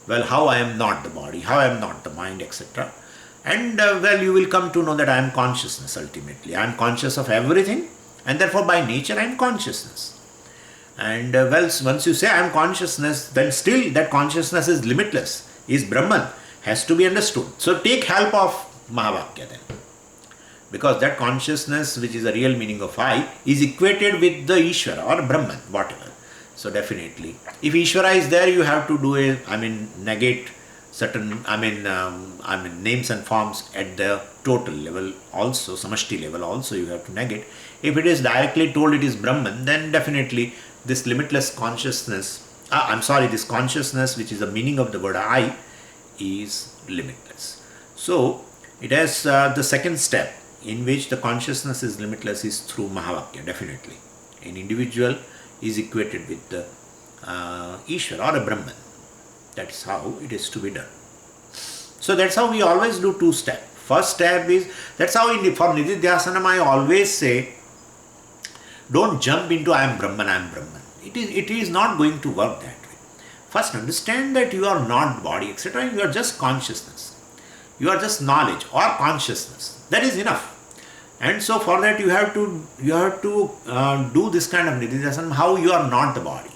how I am not the body, how I am not the mind, etc. And you will come to know that I am consciousness ultimately. I am conscious of everything, and therefore, by nature, I am consciousness. And once you say I am consciousness, then still that consciousness is limitless, is Brahman, has to be understood. So take help of Mahavakya then. Because that consciousness, which is the real meaning of I, is equated with the Ishvara or Brahman, whatever. So definitely, if Ishvara is there, you have to do negate certain, names and forms at the total level also, samashti level also you have to negate. If it is directly told it is Brahman, then definitely this limitless consciousness, this consciousness which is the meaning of the word I is limitless. So it has the second step in which the consciousness is limitless is through Mahavakya, definitely. An individual is equated with the Ishvara or a Brahman. That's how it is to be done. So that's how we always do two steps. First step is, that's how for Nididhyasanam I always say, don't jump into I am Brahman, I am Brahman. It is not going to work that way. First understand that you are not body, etc. You are just consciousness. You are just knowledge or consciousness. That is enough. And so for that you have to do this kind of Nididhyasanam, how you are not the body,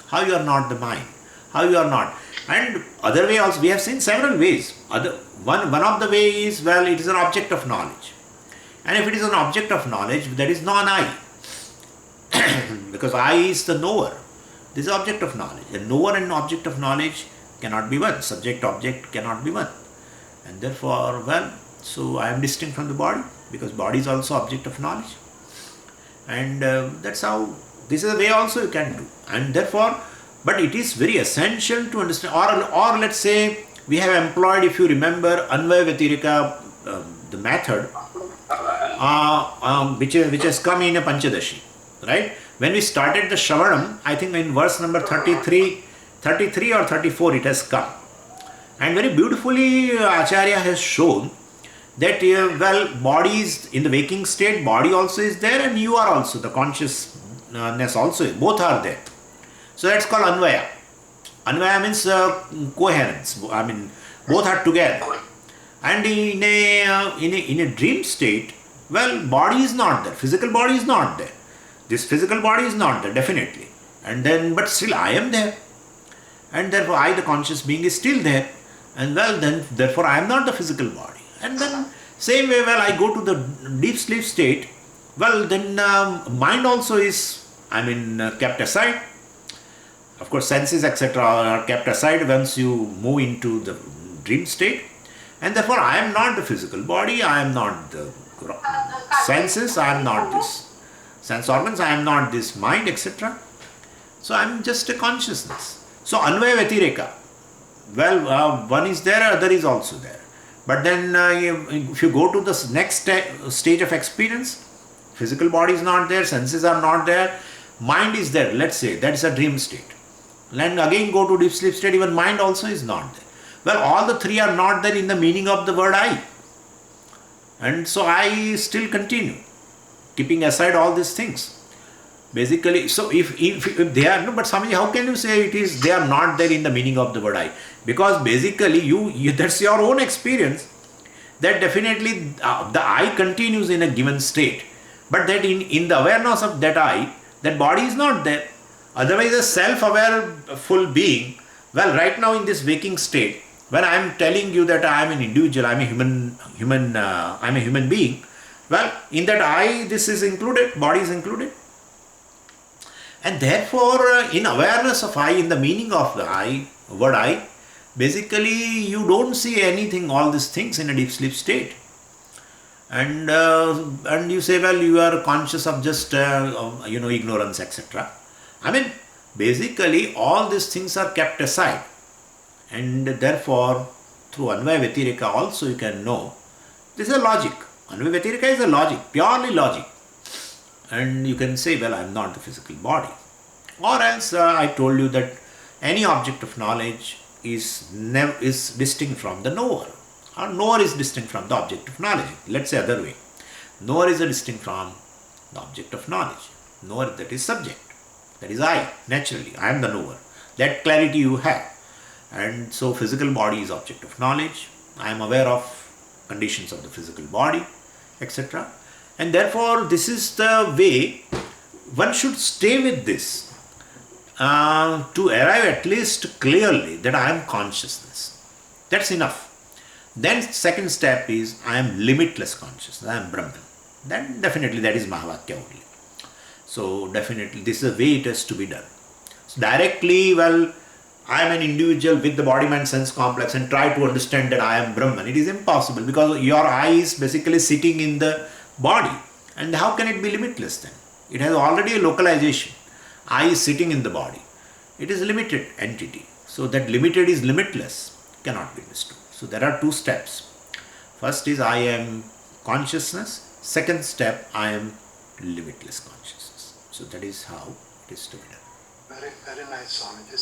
how you are not the mind, how you are not. And other way also, we have seen several ways. One of the way is, it is an object of knowledge. And if it is an object of knowledge, that is non-I. Because I is the knower. This is object of knowledge. A knower and object of knowledge cannot be one. Subject object cannot be one. And therefore, well, so I am distinct from the body because body is also object of knowledge. And that's how, this is a way also you can do. And therefore, but it is very essential to understand, or let's say we have employed, if you remember, Anvaya Vyatirika, the method, which has come in a Pancadasi, right? When we started the Shravanam, I think in verse number 33 or 34 it has come. And very beautifully Acharya has shown that, well, body is in the waking state, body also is there and you are also, the consciousness also, both are there. So that's called Anvaya. Anvaya means coherence, I mean both are together. And in a dream state, well, body is not there, physical body is not there. This physical body is not there, definitely. And then, but still I am there. And therefore I, the conscious being, is still there. And well, then, therefore I am not the physical body. And then, same way, well, I go to the deep sleep state, well, then mind also is, kept aside. Of course, senses, etc. are kept aside once you move into the dream state. And therefore, I am not the physical body, I am not the senses, I am not this sense organs, I am not this mind, etc. So, I am just a consciousness. So, Anvaya Vyatireka, well, one is there, other is also there. But then, if you go to the next stage of experience, physical body is not there, senses are not there, mind is there, let's say, that is a dream state. And again go to deep sleep state, even mind also is not there. Well, all the three are not there in the meaning of the word I. And so I still continue, keeping aside all these things. Basically, so if they are, no, but Swamiji, how can you say they are not there in the meaning of the word I? Because basically, you that's your own experience, that definitely the I continues in a given state. But that in the awareness of that I, that body is not there. Otherwise, a self-aware full being, well, right now in this waking state, when I am telling you that I am an individual, I am a human being, well, in that I, this is included, body is included. And therefore, in awareness of I, in the meaning of the I, word I, basically you don't see anything, all these things in a deep sleep state. And you say, well, you are conscious of just, ignorance, etc. Basically, all these things are kept aside. And therefore, through Anvaya Vyatireka also you can know, this is a logic. Anvaya Vyatireka is a logic, purely logic. And you can say, well, I am not the physical body. Or else, I told you that any object of knowledge is distinct from the knower. Or knower is distinct from the object of knowledge. Let's say other way. Knower is distinct from the object of knowledge. Knower, that is subject. That is I, naturally. I am the knower. That clarity you have. And so physical body is object of knowledge. I am aware of conditions of the physical body, etc. And therefore, this is the way one should stay with this to arrive at least clearly that I am consciousness. That's enough. Then second step is I am limitless consciousness, I am Brahman. Then definitely that is Mahavakya only. So definitely this is the way it has to be done. So directly, well, I am an individual with the body-mind sense complex and try to understand that I am Brahman. It is impossible because your I is basically sitting in the body. And how can it be limitless then? It has already a localization. I is sitting in the body. It is a limited entity. So that limited is limitless, cannot be understood. So there are two steps. First is I am consciousness. Second step, I am limitless consciousness. So that is how it is to be done. Very, very nice, Swamiji.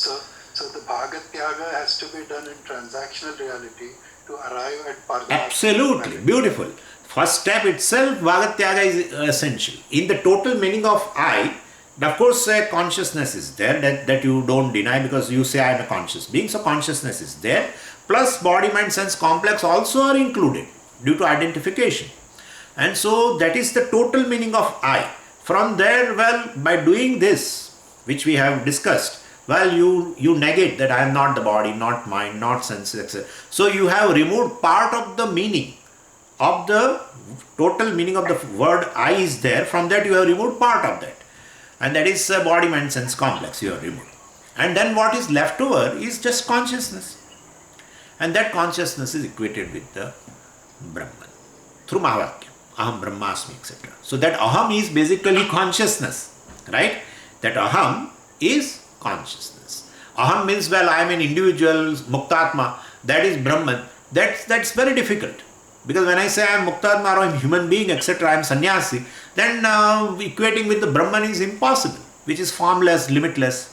So the Bhagat Tyaga has to be done in transactional reality to arrive at Paradha. Absolutely, beautiful. First step itself, Bhagat Tyaga is essential. In the total meaning of I, of course, consciousness is there that you don't deny because you say I am a conscious being. So consciousness is there. Plus body, mind, sense complex also are included due to identification. And so that is the total meaning of I. From there, well, by doing this, which we have discussed, well, you negate that I am not the body, not mind, not senses, etc. So you have removed part of the meaning of the total meaning of the word I is there. From that you have removed part of that. And that is body, mind, sense complex you have removed. And then what is left over is just consciousness. And that consciousness is equated with the Brahman through Mahavakya, Aham Brahmasmi, etc. So that Aham is basically consciousness, right? That Aham is consciousness. Aham means, well, I am an individual, Muktatma, that is Brahman. That's very difficult. Because when I say I am Muktatma or I am human being, etc., I am sannyasi, then equating with the Brahman is impossible, which is formless, limitless.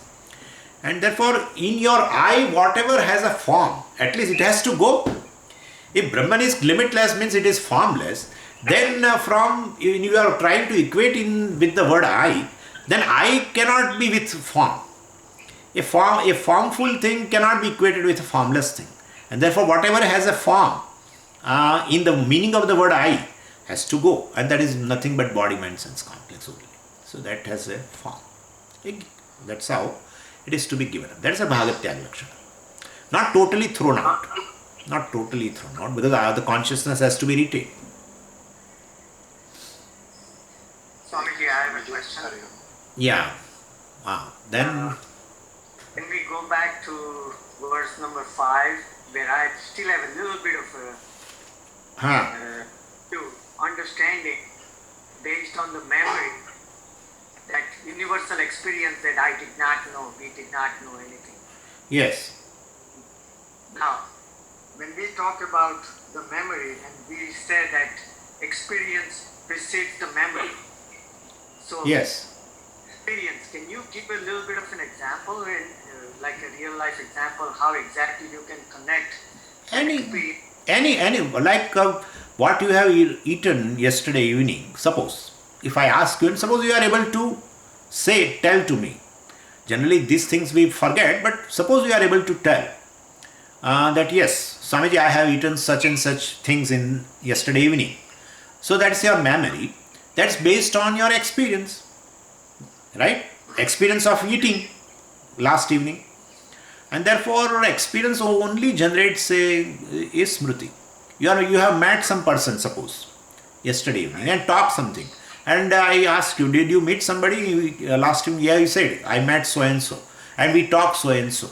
And therefore, in your eye, whatever has a form, at least it has to go. If Brahman is limitless, means it is formless, then when you are trying to equate in with the word I, then I cannot be with form. A formful thing cannot be equated with a formless thing. And therefore, whatever has a form, in the meaning of the word I, has to go. And that is nothing but body, mind, sense complex only. So that has a form. That's how it is to be given up. That is a Bhagatyaga Lakshana. Not totally thrown out. Not totally thrown out, because the consciousness has to be retained. Swamiji, I have a question. Yeah. Then... When we go back to verse number 5, where I still have a little bit of understanding based on the memory, that universal experience that I did not know, we did not know anything. Yes. Now, when we talk about the memory and we say that experience precedes the memory, so yes. Experience, can you give a little bit of an example, like a real life example, how exactly you can connect Any, like what you have eaten yesterday evening, suppose, if I ask you, and suppose you are able to tell to me. Generally these things we forget, but suppose you are able to tell that yes, Swamiji, I have eaten such and such things in yesterday evening. So that's your memory. That's based on your experience, right? Experience of eating last evening. And therefore experience only generates a smriti. You have met some person, suppose, yesterday evening and talked something. And I asked you, did you meet somebody last evening? Yeah, you said, I met so and so. And we talked so and so.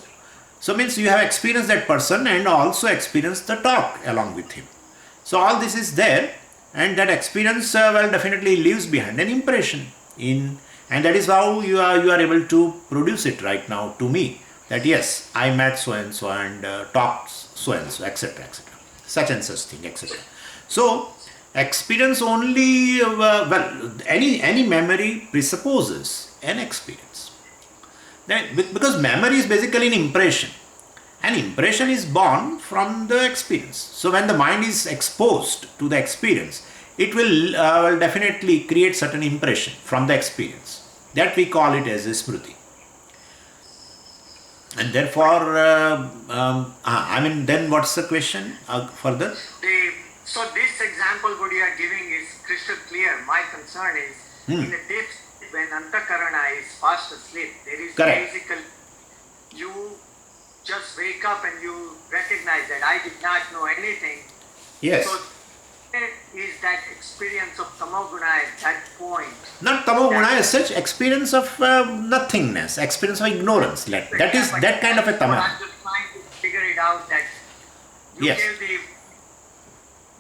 So means you have experienced that person and also experienced the talk along with him. So all this is there, and that experience definitely leaves behind an impression and that is how you are able to produce it right now to me. That yes, I met so and so and talked so and so, etc., etc., such and such thing, etc. So experience only, any memory presupposes an experience. Because memory is basically an impression. An impression is born from the experience. So when the mind is exposed to the experience, it will definitely create certain impression from the experience. That we call it as a smriti. And therefore, then what's the question further? So this example what you are giving is crystal clear. My concern is in a deep sleep, when Antakarana is fast asleep, there is Correct. basically, you just wake up and you recognize that I did not know anything. Yes. So is that experience of tamoguna at that point? Not tamoguna as such, experience of nothingness, experience of ignorance. That is that kind of a tama. I'm just trying to figure it out, that you Yes. give the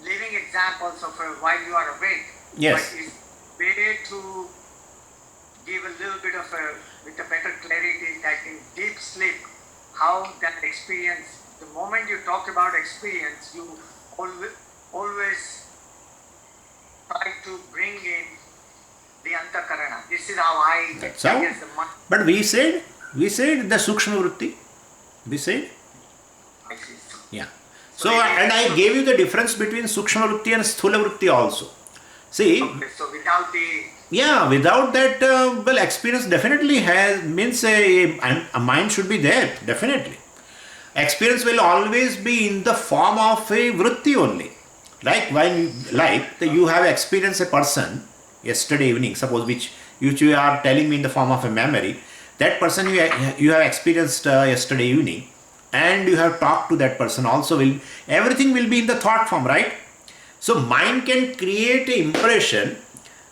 living examples of while you are awake. Yes. But it's better to give a little bit of with a better clarity that in deep sleep, how that experience, the moment you talk about experience, you always try to bring in the antakarana. This is how I That's how. guess the But we said the sukshma vritti. We said. I see. Yeah. So and I gave you the difference between sukshma vritti and sthula vritti also. See. Okay, so without the Without that, experience definitely means a mind should be there, definitely. Experience will always be in the form of a vritti only. You have experienced a person yesterday evening, suppose which you are telling me in the form of a memory. That person you have experienced yesterday evening, and you have talked to that person also. Everything will be in the thought form, right? So mind can create an impression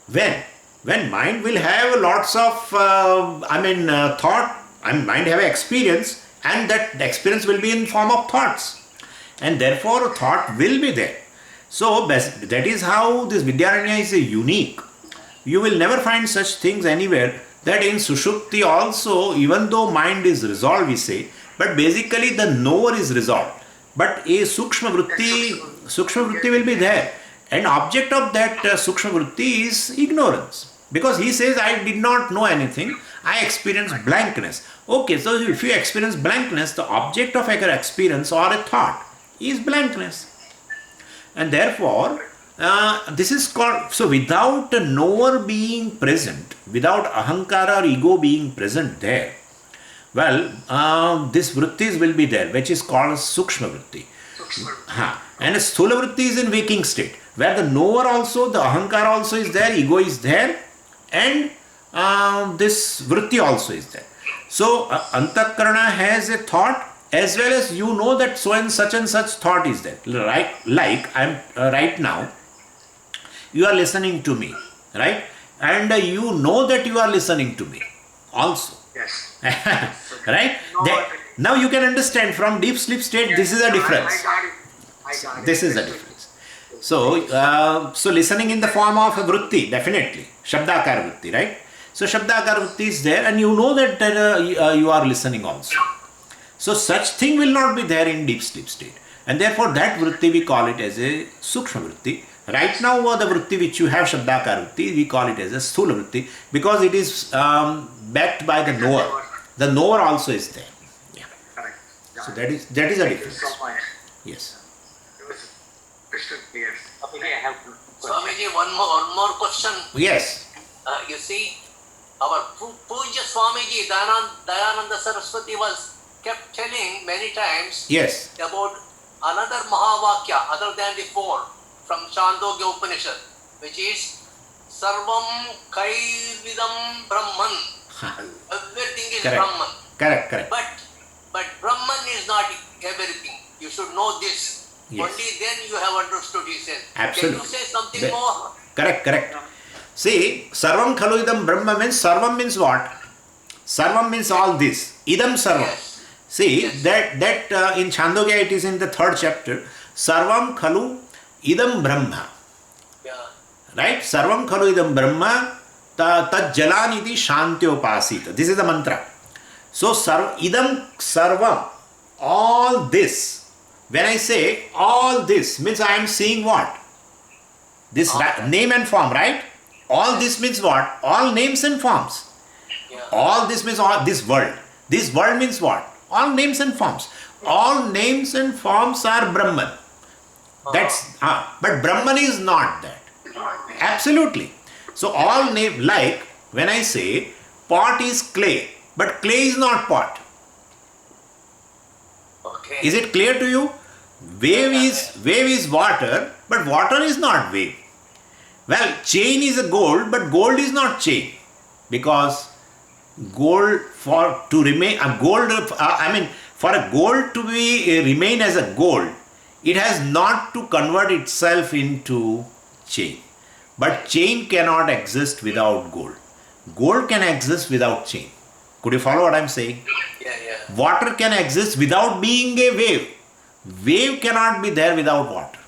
when mind will have lots of thought mind have an experience, and that experience will be in form of thoughts. And therefore, thought will be there. So, that is how this Vidyaranya is unique. You will never find such things anywhere, that in Sushupti also, even though mind is resolved, we say, but basically the knower is resolved. But a Sukshma Vritti will be there. And object of that Sukshma Vritti is ignorance. Because he says, I did not know anything, I experienced blankness. Okay, so if you experience blankness, the object of your experience or a thought is blankness. And therefore, this is called, so without a knower being present, without ahankara or ego being present there, well, this vrittis will be there, which is called sukshma vritti. And a sthula vritti is in waking state, where the knower also, the ahankara also is there, ego is there, and this vritti also is there. So, antakarana has a thought, as well as you know that so and such thought is there. Right? Like right now, you are listening to me, right? And you know that you are listening to me also. Yes. Right? Now you can understand from deep sleep state, this is a difference. I got it. This is a difference. So, so listening in the form of a vritti, definitely. Shabdakar vritti, right? So Shabdakar vritti is there, and you know that you are listening also. So such thing will not be there in deep sleep state. And therefore that vritti we call it as a Sukshma vritti. Right now the vritti which you have, Shabdakar vritti, we call it as a Sthula vritti, because it is backed by the knower. The knower also is there. Yeah. Correct. So that is a difference. So much. Yes. It was crystal clear. Okay, I have Swamiji, one more question. Yes. You see, our Puja Swamiji, Dayananda Saraswati was kept telling many times Yes. about another Mahavakya other than the four from Chandogya Upanishad, which is Sarvam Kaividam Brahman. Everything is Correct. Brahman. Correct. But Brahman is not everything. You should know this. Yes. Only then you have understood, he says. Absolutely. Can you say something That- more? Correct. See, Sarvam Khalu Idam Brahma means, Sarvam means what? Sarvam means all this. Idam Sarvam. Yes. See, Yes. that in Chandogya it is in the 3rd chapter. Sarvam Khalu Idam Brahma. Yeah. Right? Sarvam Khalu Idam Brahma Tad Jalanidhi Shantyopasita. This is the mantra. So, Idam Sarvam, all this. When I say all this, means I am seeing what? This name and form, right? All this means what? All names and forms. Yeah. All this means all this world. This world means what? All names and forms. All names and forms are Brahman. That's but Brahman is not that. Absolutely. So all name, like when I say pot is clay, but clay is not pot. Okay. Is it clear to you? Wave is water, but water is not wave. Well, chain is a gold, but gold is not chain, because gold for to remain a gold. For a gold to be remain as a gold, it has not to convert itself into chain. But chain cannot exist without gold. Gold can exist without chain. Could you follow what I am saying? Yeah. Water can exist without being a wave. Wave cannot be there without water.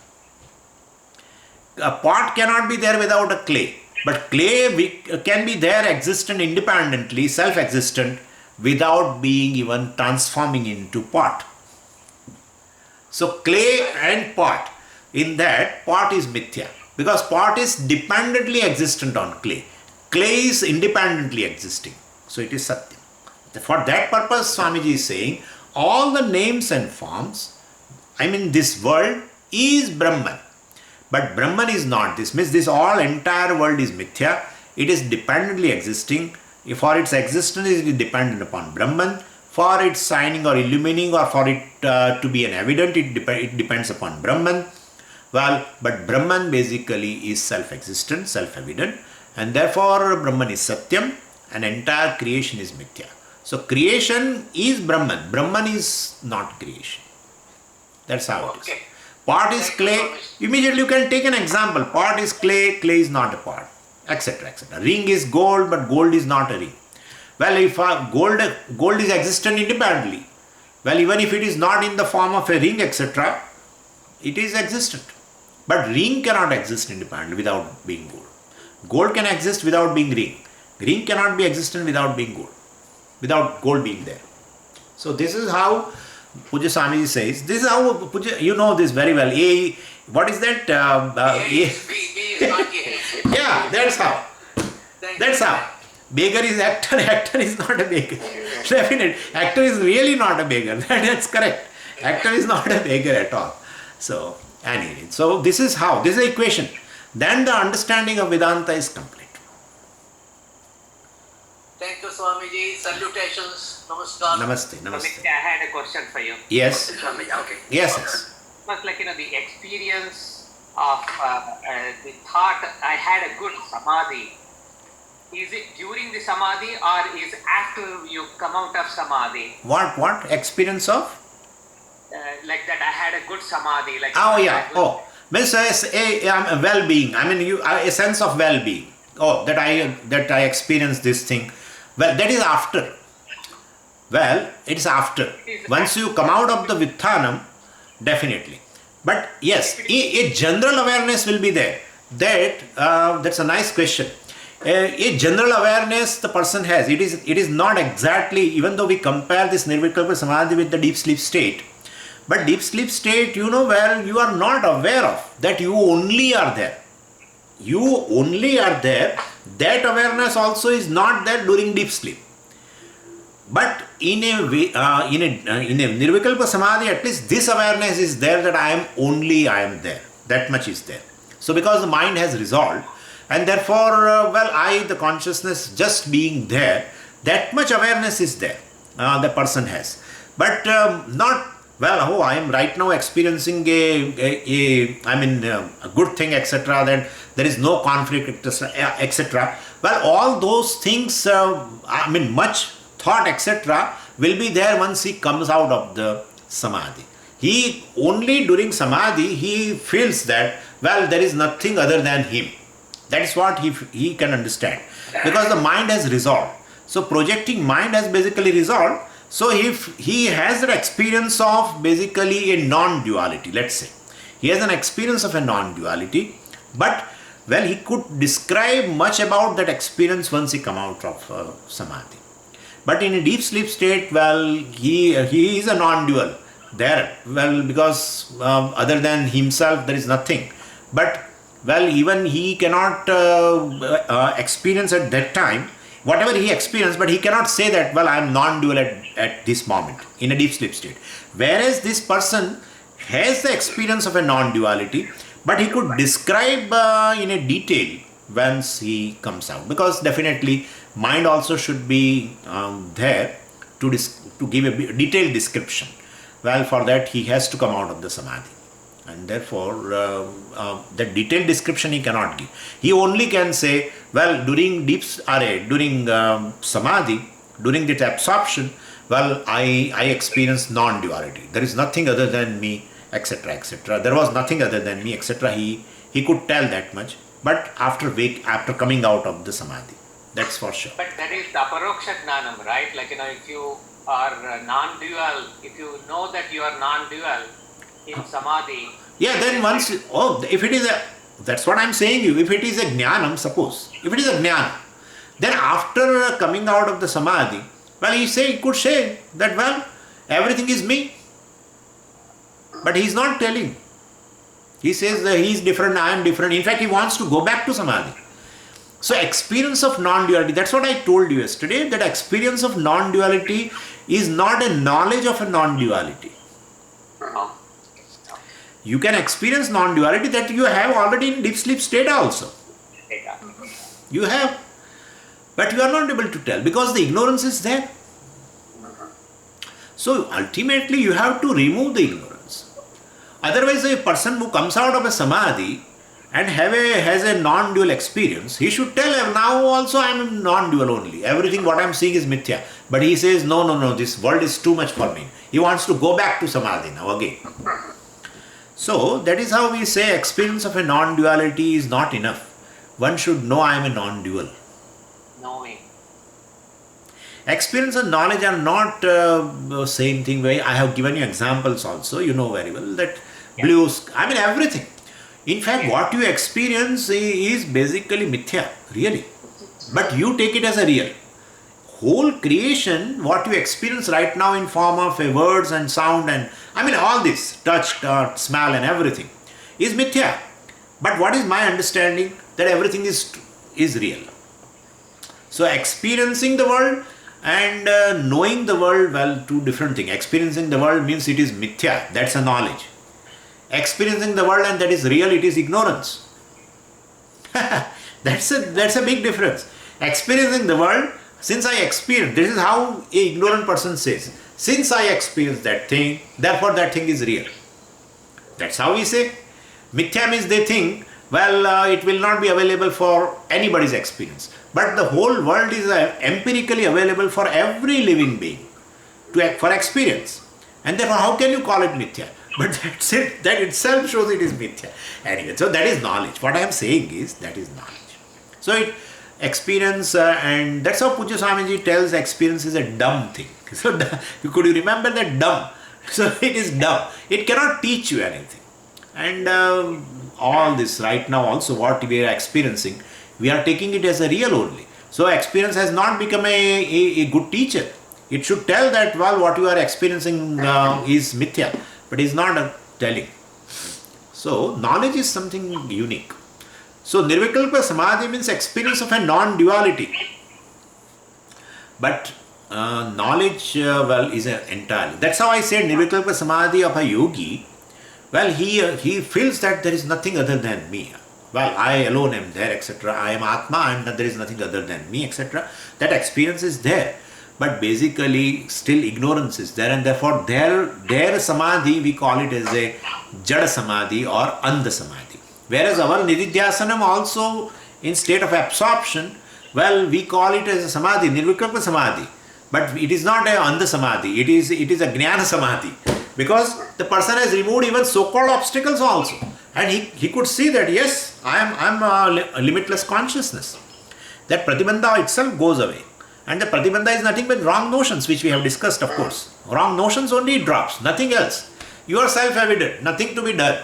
A pot cannot be there without a clay. But clay can be there existent independently, self-existent, without being even transforming into pot. So clay and pot, in that pot is mithya. Because pot is dependently existent on clay. Clay is independently existing. So it is Satya. For that purpose, Swamiji is saying, all the names and forms, this world is Brahman. But Brahman is not this. Means this all entire world is mithya. It is dependently existing. For its existence, it is dependent upon Brahman. For its signing or illumining, or for it to be an evident, it depends upon Brahman. Well, but Brahman basically is self-existent, self-evident, and therefore Brahman is Satyam, and entire creation is Mithya. So creation is Brahman. Brahman is not creation. That's how it is. Pot is clay. Immediately you can take an example. Pot is clay, clay is not a pot, etc. Ring is gold, but gold is not a ring. Well, if gold is existent independently, well, even if it is not in the form of a ring, etc., it is existent. But ring cannot exist independently without being gold. Gold can exist without being ring. Ring cannot be existent without being gold, without gold being there. So this is how Puja Swamiji says. This is how Puja, you know this very well. What is that? Yeah, that's how. That's how. Beggar is actor. Actor is not a beggar. Definitely, actor is really not a beggar. That's correct. Actor is not a beggar at all. So anyway, so this is how. This is the equation. Then the understanding of Vedanta is complete. Thank you, Swamiji. Salutations. Namaskar. Namaste. Namaste. I had a question for you. Yes. Okay. Yes. But like, the experience of the thought, I had a good samadhi. Is it during the samadhi or is after you come out of samadhi? What experience of? Like that I had a good samadhi. Like Oh yeah. Oh, means a well-being. I mean, a sense of well-being. Oh, that I experienced this thing. Well, that is after. Well, it's after. Once you come out of the Vittanam, definitely. But yes, a general awareness will be there. That's a nice question. A general awareness the person has. It is not exactly, even though we compare this Nirvikalpa Samadhi with the deep sleep state. But deep sleep state, where you are not aware of, that you only are there. You only are there. That awareness also is not there during deep sleep. But in a Nirvikalpa Samadhi, at least this awareness is there that I am there. That much is there. So because the mind has resolved, and therefore, the consciousness just being there, that much awareness is there, the person has. But not, I am right now experiencing a good thing, etc., then there is no conflict, etc. Well, all those things, much thought, etc., will be there once he comes out of the Samadhi. He, only during Samadhi, he feels that, there is nothing other than him. That is what he can understand. Because the mind has resolved. So projecting mind has basically resolved. So if he has that experience of basically a non-duality, let's say. He has an experience of a non-duality. But, he could describe much about that experience once he come out of Samadhi. But in a deep sleep state, he is a non-dual there. Because other than himself, there is nothing. But even he cannot experience at that time whatever he experienced, but he cannot say that, I am non-dual at this moment in a deep sleep state. Whereas this person has the experience of a non-duality, but he could describe in a detail once he comes out. Because definitely mind also should be there to give a detailed description. For that he has to come out of the Samadhi. And therefore, the detailed description he cannot give. He only can say, during during Samadhi, during that absorption, I experienced non-duality. There is nothing other than me, etc., etc. There was nothing other than me, etc. He could tell that much. But after coming out of the Samadhi, that's for sure. But that is the Aparoksha Jnanam, right? Like, if you are non-dual, if you know that you are non-dual, in Samadhi. Yeah, then once, if it is that's what I am saying you, if it is a Jnanam, suppose, if it is a Jnana, then after coming out of the Samadhi, he could say that, everything is me. But he is not telling. He says that he is different, I am different. In fact, he wants to go back to Samadhi. So experience of non-duality, that's what I told you yesterday, that experience of non-duality is not a knowledge of a non-duality. You can experience non-duality that you have already in deep sleep state also. You have. But you are not able to tell because the ignorance is there. So ultimately you have to remove the ignorance. Otherwise a person who comes out of a Samadhi and has a non-dual experience, he should tell, now also I am non-dual only. Everything what I am seeing is mithya. But he says, no, this world is too much for me. He wants to go back to Samadhi now again. So that is how we say experience of a non-duality is not enough. One should know I am a non-dual. Knowing. Experience and knowledge are not the same thing. I have given you examples also, you know very well that blue sky, I mean everything. In fact, what you experience is basically mithya, really. But you take it as a real. Whole creation, what you experience right now in form of words and sound and I mean all this, touch, smell and everything is mithya. But what is my understanding? That everything is real. So experiencing the world and knowing the world, well, two different things. Experiencing the world means it is mithya, that's a knowledge. Experiencing the world and that is real, it is ignorance. That's a big difference. Experiencing the world, since I experience, this is how an ignorant person says, since I experience that thing, therefore that thing is real. That's how we say. Mithya means they think, well, it will not be available for anybody's experience. But the whole world is empirically available for every living being for experience. And therefore, how can you call it mithya? But that's it. That itself shows it is mithya. Anyway, so that is knowledge. What I am saying is that is knowledge. So experience and that's how Pujya Swamiji tells experience is a dumb thing. So could you remember that dumb? So it is dumb. It cannot teach you anything. And all this right now also what we are experiencing, we are taking it as a real only. So experience has not become a good teacher. It should tell that, well, what you are experiencing is mithya, but is not telling. So knowledge is something unique. So nirvikalpa samadhi means experience of a non-duality. But knowledge, well, is entirely. That's how I said nirvikalpa samadhi of a yogi. Well, he feels that there is nothing other than me. Well, I alone am there, etc. I am Atma and there is nothing other than me, etc. That experience is there. But basically, still ignorance is there, and therefore their samadhi, we call it as a jada samadhi or andha samadhi. Whereas our nididhyasanam also in state of absorption, well, we call it as a samadhi, nirvikalpa samadhi. But it is not a andha samadhi, it is a jnana samadhi. Because the person has removed even so-called obstacles also. And he could see that, yes, I am a limitless consciousness. That pratibandha itself goes away. And the pratibandha is nothing but wrong notions, which we have discussed, of course. Wrong notions only drops, nothing else. You are self-evident, nothing to be done.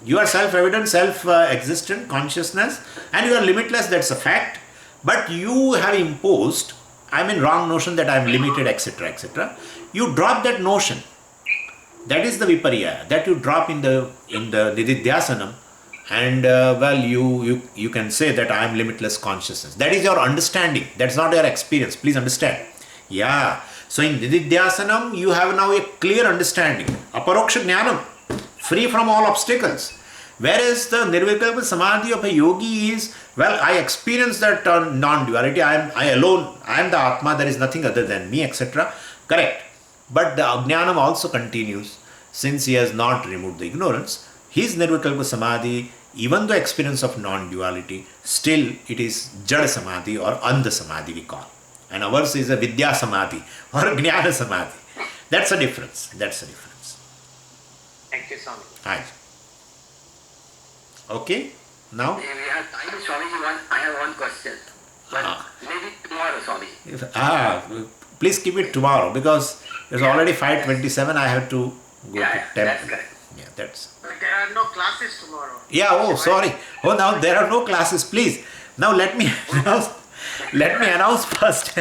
You are self-evident, self-existent consciousness, and you are limitless, that's a fact. But you have imposed, wrong notion that I am limited, etc., etc. You drop that notion. That is the viparya that you drop in the nididhyasanam, and well, you can say that I am limitless consciousness. That is your understanding. That's not your experience. Please understand. Yeah. So in nididhyasanam, you have now a clear understanding, aparoksha jnanam, free from all obstacles. Whereas the nirvikalpa samadhi of a yogi is, well, I experience that non-duality. I alone. I am the Atma. There is nothing other than me, etc. Correct. But the ajnanam also continues, since he has not removed the ignorance. His nirvikalpa samadhi, even the experience of non-duality, still it is jada samadhi or andha samadhi we call. And ours is a vidya samadhi or jnana samadhi. That's a difference. Thank you, Swami. Right. Okay, now? We have time, Swamiji. I have one question. But maybe tomorrow, Swami. Please keep it tomorrow because it's already 5:27. I have to go to temple. That's correct. Yeah, that's. But there are no classes tomorrow. Yeah. Oh, sorry. Oh, now there are no classes. Please. Now let me announce first.